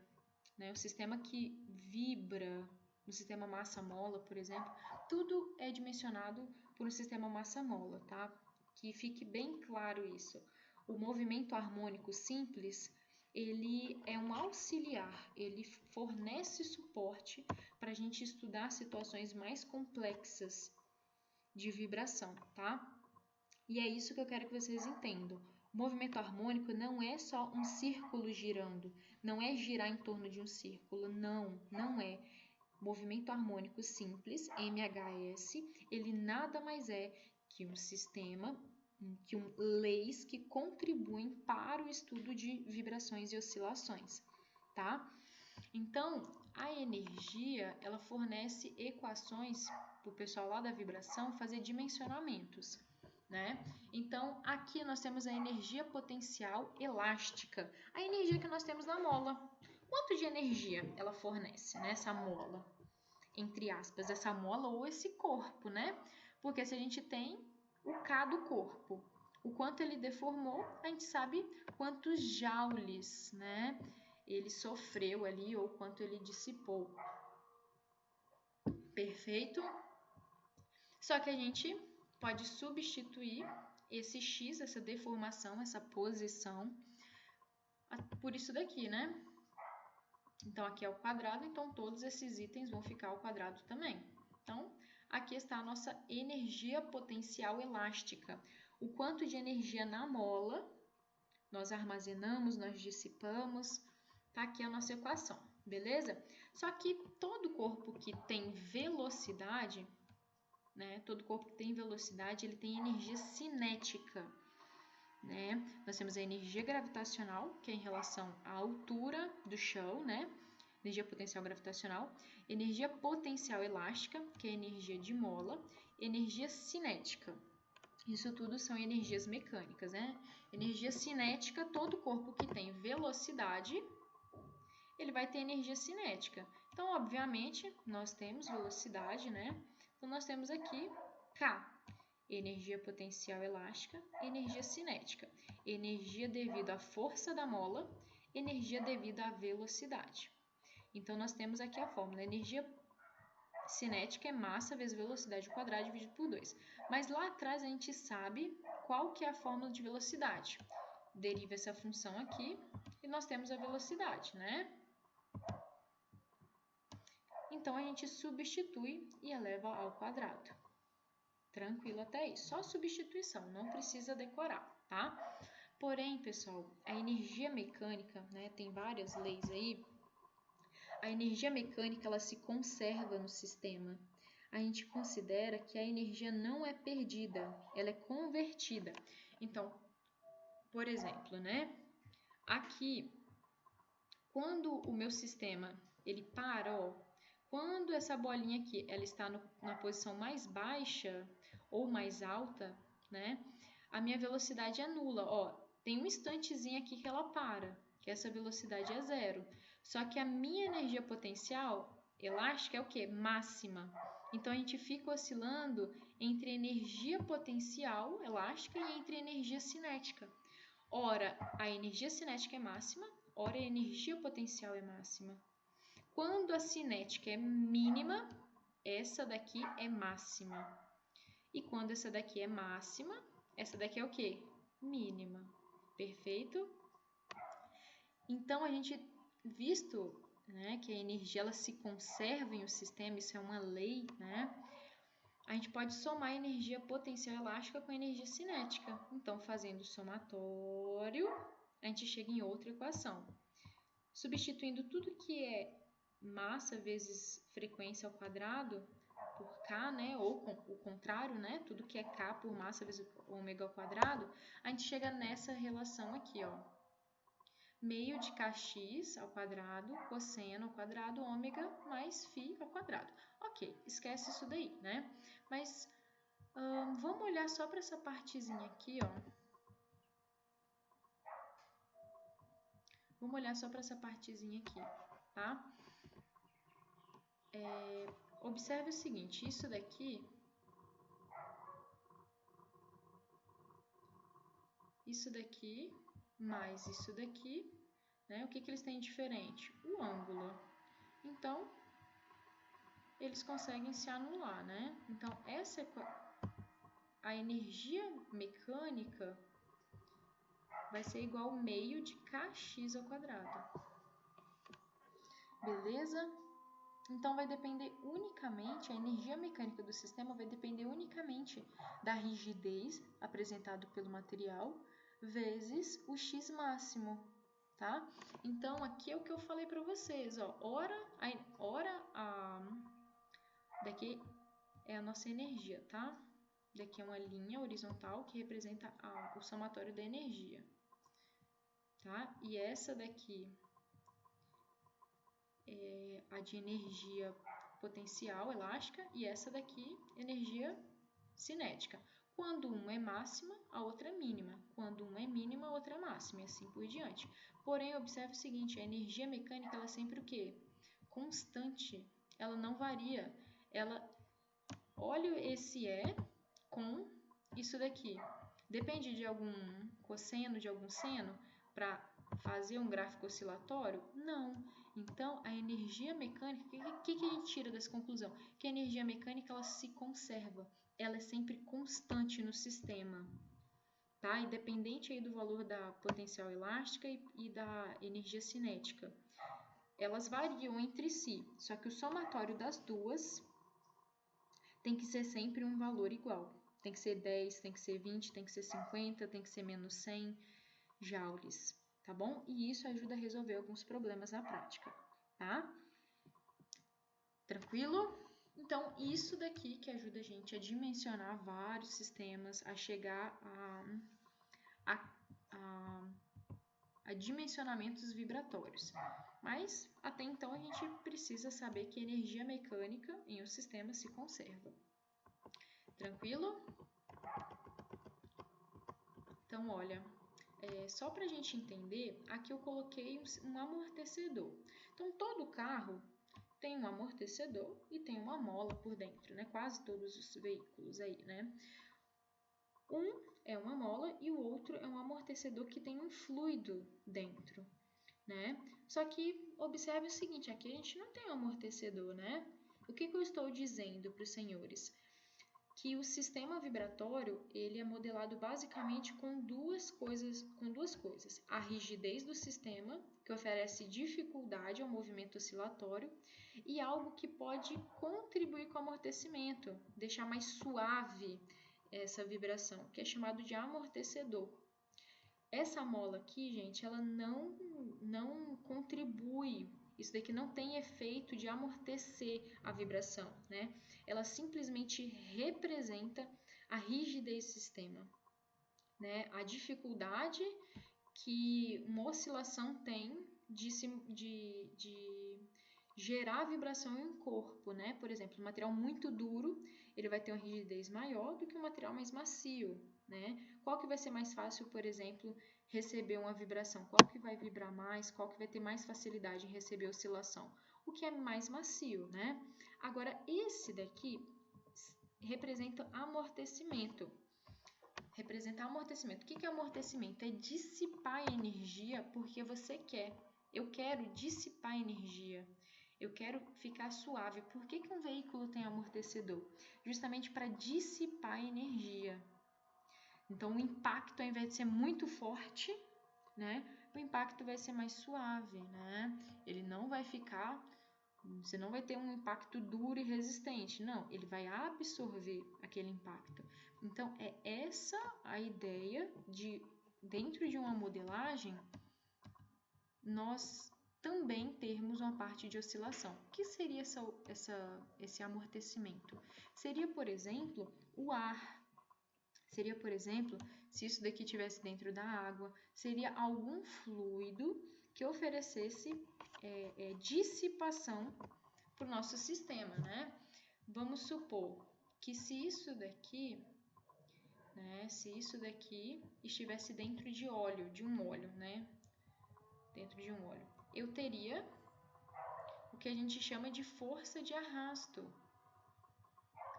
né? O sistema que vibra, o sistema massa-mola, por exemplo, tudo é dimensionado por um sistema massa-mola, tá? Que fique bem claro isso. O movimento harmônico simples, ele é um auxiliar, ele fornece suporte para a gente estudar situações mais complexas de vibração, tá? E é isso que eu quero que vocês entendam. O movimento harmônico não é só um círculo girando, não é girar em torno de um círculo, não é. Movimento harmônico simples, MHS, ele nada mais é que um sistema, leis que contribuem para o estudo de vibrações e oscilações, tá? Então, a energia, ela fornece equações para o pessoal lá da vibração fazer dimensionamentos, né? Então, aqui nós temos a energia potencial elástica, a energia que nós temos na mola. Quanto de energia ela fornece, né, essa mola? Entre aspas, essa mola ou esse corpo, né? Porque se a gente tem o K do corpo, o quanto ele deformou, a gente sabe quantos joules, né, ele sofreu ali ou quanto ele dissipou. Perfeito? Só que a gente pode substituir esse X, essa deformação, essa posição, por isso daqui, né? Então, aqui é o quadrado, então todos esses itens vão ficar ao quadrado também. Então, aqui está a nossa energia potencial elástica. O quanto de energia na mola nós armazenamos, nós dissipamos. Tá aqui a nossa equação, beleza? Só que todo corpo que tem velocidade, né? Todo corpo que tem velocidade, ele tem energia cinética, né? Nós temos a energia gravitacional, que é em relação à altura do chão, né? Energia potencial gravitacional, energia potencial elástica, que é a energia de mola, energia cinética. Isso tudo são energias mecânicas, né? Energia cinética, todo corpo que tem velocidade, ele vai ter energia cinética. Então, obviamente, nós temos velocidade, né? Então, nós temos aqui K, energia potencial elástica, energia cinética, energia devido à força da mola, energia devido à velocidade. Então, nós temos aqui a fórmula, energia cinética é massa vezes velocidade ao quadrado dividido por 2. Mas lá atrás a gente sabe qual que é a fórmula de velocidade. Deriva essa função aqui e nós temos a velocidade, né? Então, a gente substitui e eleva ao quadrado. Tranquilo até aí. Só substituição, não precisa decorar, tá? Porém, pessoal, a energia mecânica, né, tem várias leis aí. A energia mecânica, ela se conserva no sistema. A gente considera que a energia não é perdida, ela é convertida. Então, por exemplo, né? Aqui, quando o meu sistema ele para, ó, quando essa bolinha aqui ela está na posição mais baixa ou mais alta, né? A minha velocidade é nula, ó. Tem um instantezinho aqui que ela para, que essa velocidade é zero. Só que a minha energia potencial elástica é o quê? Máxima. Então, a gente fica oscilando entre energia potencial elástica e entre energia cinética. Ora, a energia cinética é máxima, ora a energia potencial é máxima. Quando a cinética é mínima, essa daqui é máxima. E quando essa daqui é máxima, essa daqui é o quê? Mínima. Perfeito? Então, a gente, visto, né, que a energia ela se conserva em um sistema, isso é uma lei, né? A gente pode somar a energia potencial elástica com a energia cinética. Então, fazendo o somatório, a gente chega em outra equação. Substituindo tudo que é massa vezes frequência ao quadrado por K, né? Ou o contrário, né? Tudo que é K por massa vezes ômega ao quadrado, a gente chega nessa relação aqui, ó. Meio de kx ao quadrado, cosseno ao quadrado, ômega mais φ ao quadrado. Ok, esquece isso daí, né? Mas vamos olhar só para essa partezinha aqui, ó. Vamos olhar só para essa partezinha aqui, tá? Observe o seguinte, isso daqui mais isso daqui, né? O que eles têm de diferente? O ângulo. Então, eles conseguem se anular, né? Então, a energia mecânica, vai ser igual ao meio de kx ao quadrado. Beleza? Então, vai depender unicamente, a energia mecânica do sistema vai depender unicamente da rigidez apresentado pelo material vezes o x máximo, tá? Então, aqui é o que eu falei para vocês, ó. Daqui é a nossa energia, tá? Daqui é uma linha horizontal que representa o somatório da energia, tá? E essa daqui é a de energia potencial elástica e essa daqui energia cinética. Quando uma é máxima, a outra é mínima. Quando uma é mínima, a outra é máxima e assim por diante. Porém, observe o seguinte, a energia mecânica ela é sempre o quê? Constante. Ela não varia. Olha esse E com isso daqui. Depende de algum cosseno, de algum seno para fazer um gráfico oscilatório? Não. Então, a energia mecânica, o que a gente tira dessa conclusão? Que a energia mecânica ela se conserva, ela é sempre constante no sistema, tá? Independente aí do valor da potencial elástica e da energia cinética. Elas variam entre si, só que o somatório das duas tem que ser sempre um valor igual. Tem que ser 10, tem que ser 20, tem que ser 50, tem que ser menos 100 joules, tá bom? E isso ajuda a resolver alguns problemas na prática, tá? Tranquilo? Então, isso daqui que ajuda a gente a dimensionar vários sistemas, a chegar a dimensionamentos vibratórios. Mas, até então, a gente precisa saber que a energia mecânica em um sistema se conserva. Tranquilo? Então, olha, só para a gente entender, aqui eu coloquei um amortecedor. Então, todo carro tem um amortecedor e tem uma mola por dentro, né? Quase todos os veículos aí, né? Um é uma mola e o outro é um amortecedor que tem um fluido dentro, né? Só que observe o seguinte, aqui a gente não tem um amortecedor, né? O que eu estou dizendo para os senhores? Que o sistema vibratório ele é modelado basicamente com duas coisas. A rigidez do sistema, que oferece dificuldade ao movimento oscilatório, e algo que pode contribuir com o amortecimento, deixar mais suave essa vibração, que é chamado de amortecedor. Essa mola aqui, gente, ela não contribui, isso daqui não tem efeito de amortecer a vibração, né? Ela simplesmente representa a rigidez do sistema, né? A dificuldade que uma oscilação tem de gerar vibração em um corpo, né? Por exemplo, um material muito duro, ele vai ter uma rigidez maior do que um material mais macio, né? Qual que vai ser mais fácil, por exemplo, receber uma vibração? Qual que vai vibrar mais? Qual que vai ter mais facilidade em receber oscilação? O que é mais macio, né? Agora, esse daqui representa amortecimento. Representa amortecimento. O que é amortecimento? É dissipar energia porque você quer. Eu quero dissipar energia. Eu quero ficar suave. Por que um veículo tem amortecedor? Justamente para dissipar energia. Então, o impacto, ao invés de ser muito forte, né, o impacto vai ser mais suave, né? Ele não vai ficar... Você não vai ter um impacto duro e resistente. Não, ele vai absorver aquele impacto. Então, é essa a ideia de, dentro de uma modelagem, nós também termos uma parte de oscilação. O que seria esse amortecimento? Seria, por exemplo, o ar. Seria, por exemplo, se isso daqui estivesse dentro da água, seria algum fluido que oferecesse dissipação para o nosso sistema, né? Vamos supor que se isso daqui estivesse dentro de óleo, de um óleo, né? Dentro de um óleo, eu teria o que a gente chama de força de arrasto.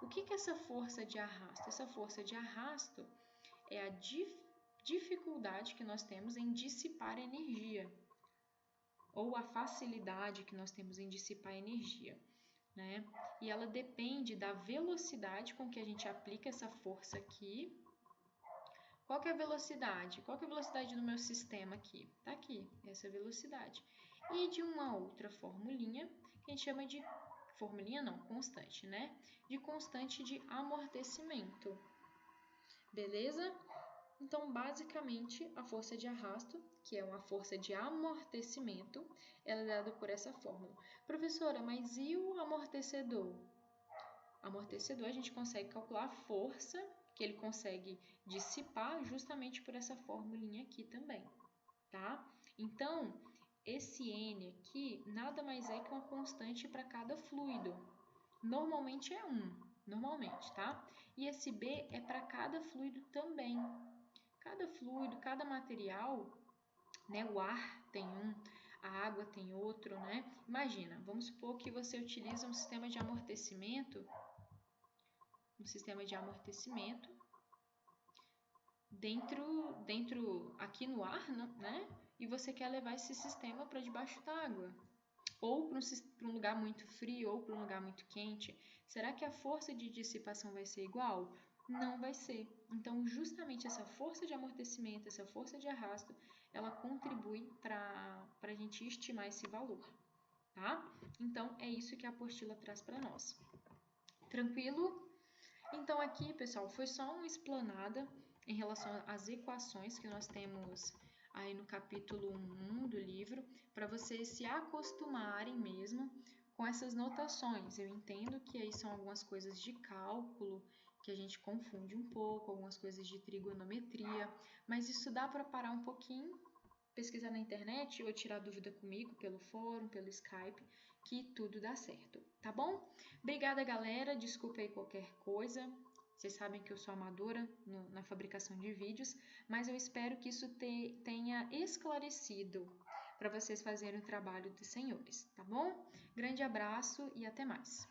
O que é essa força de arrasto? Essa força de arrasto é a dificuldade que nós temos em dissipar energia, ou a facilidade que nós temos em dissipar energia, né? E ela depende da velocidade com que a gente aplica essa força aqui, Qual que é a velocidade? Qual que é a velocidade do meu sistema aqui? Tá aqui, essa velocidade. E de uma outra formulinha, que a gente chama de... Formulinha não, constante, né? De constante de amortecimento. Beleza? Então, basicamente, a força de arrasto, que é uma força de amortecimento, ela é dada por essa fórmula. Professora, mas e o amortecedor? Amortecedor, a gente consegue calcular a força que ele consegue dissipar justamente por essa formulinha aqui também, tá? Então, esse N aqui nada mais é que uma constante para cada fluido. Normalmente é 1, normalmente, tá? E esse B é para cada fluido também. Cada fluido, cada material, né? O ar tem um, a água tem outro, né? Imagina, vamos supor que você utiliza um sistema de amortecimento, dentro aqui no ar, né? E você quer levar esse sistema para debaixo d'água, ou para um lugar muito frio, ou para um lugar muito quente. Será que a força de dissipação vai ser igual? Não vai ser. Então, justamente essa força de amortecimento, essa força de arrasto, ela contribui para a gente estimar esse valor, tá? Então, é isso que a apostila traz para nós. Tranquilo? Então, aqui, pessoal, foi só uma explanada em relação às equações que nós temos aí no capítulo 1 do livro, para vocês se acostumarem mesmo com essas notações. Eu entendo que aí são algumas coisas de cálculo que a gente confunde um pouco, algumas coisas de trigonometria, mas isso dá para parar um pouquinho, pesquisar na internet ou tirar dúvida comigo pelo fórum, pelo Skype, que tudo dá certo, tá bom? Obrigada, galera. Desculpa aí qualquer coisa. Vocês sabem que eu sou amadora na fabricação de vídeos, mas eu espero que isso tenha esclarecido para vocês fazerem o trabalho dos senhores, tá bom? Grande abraço e até mais!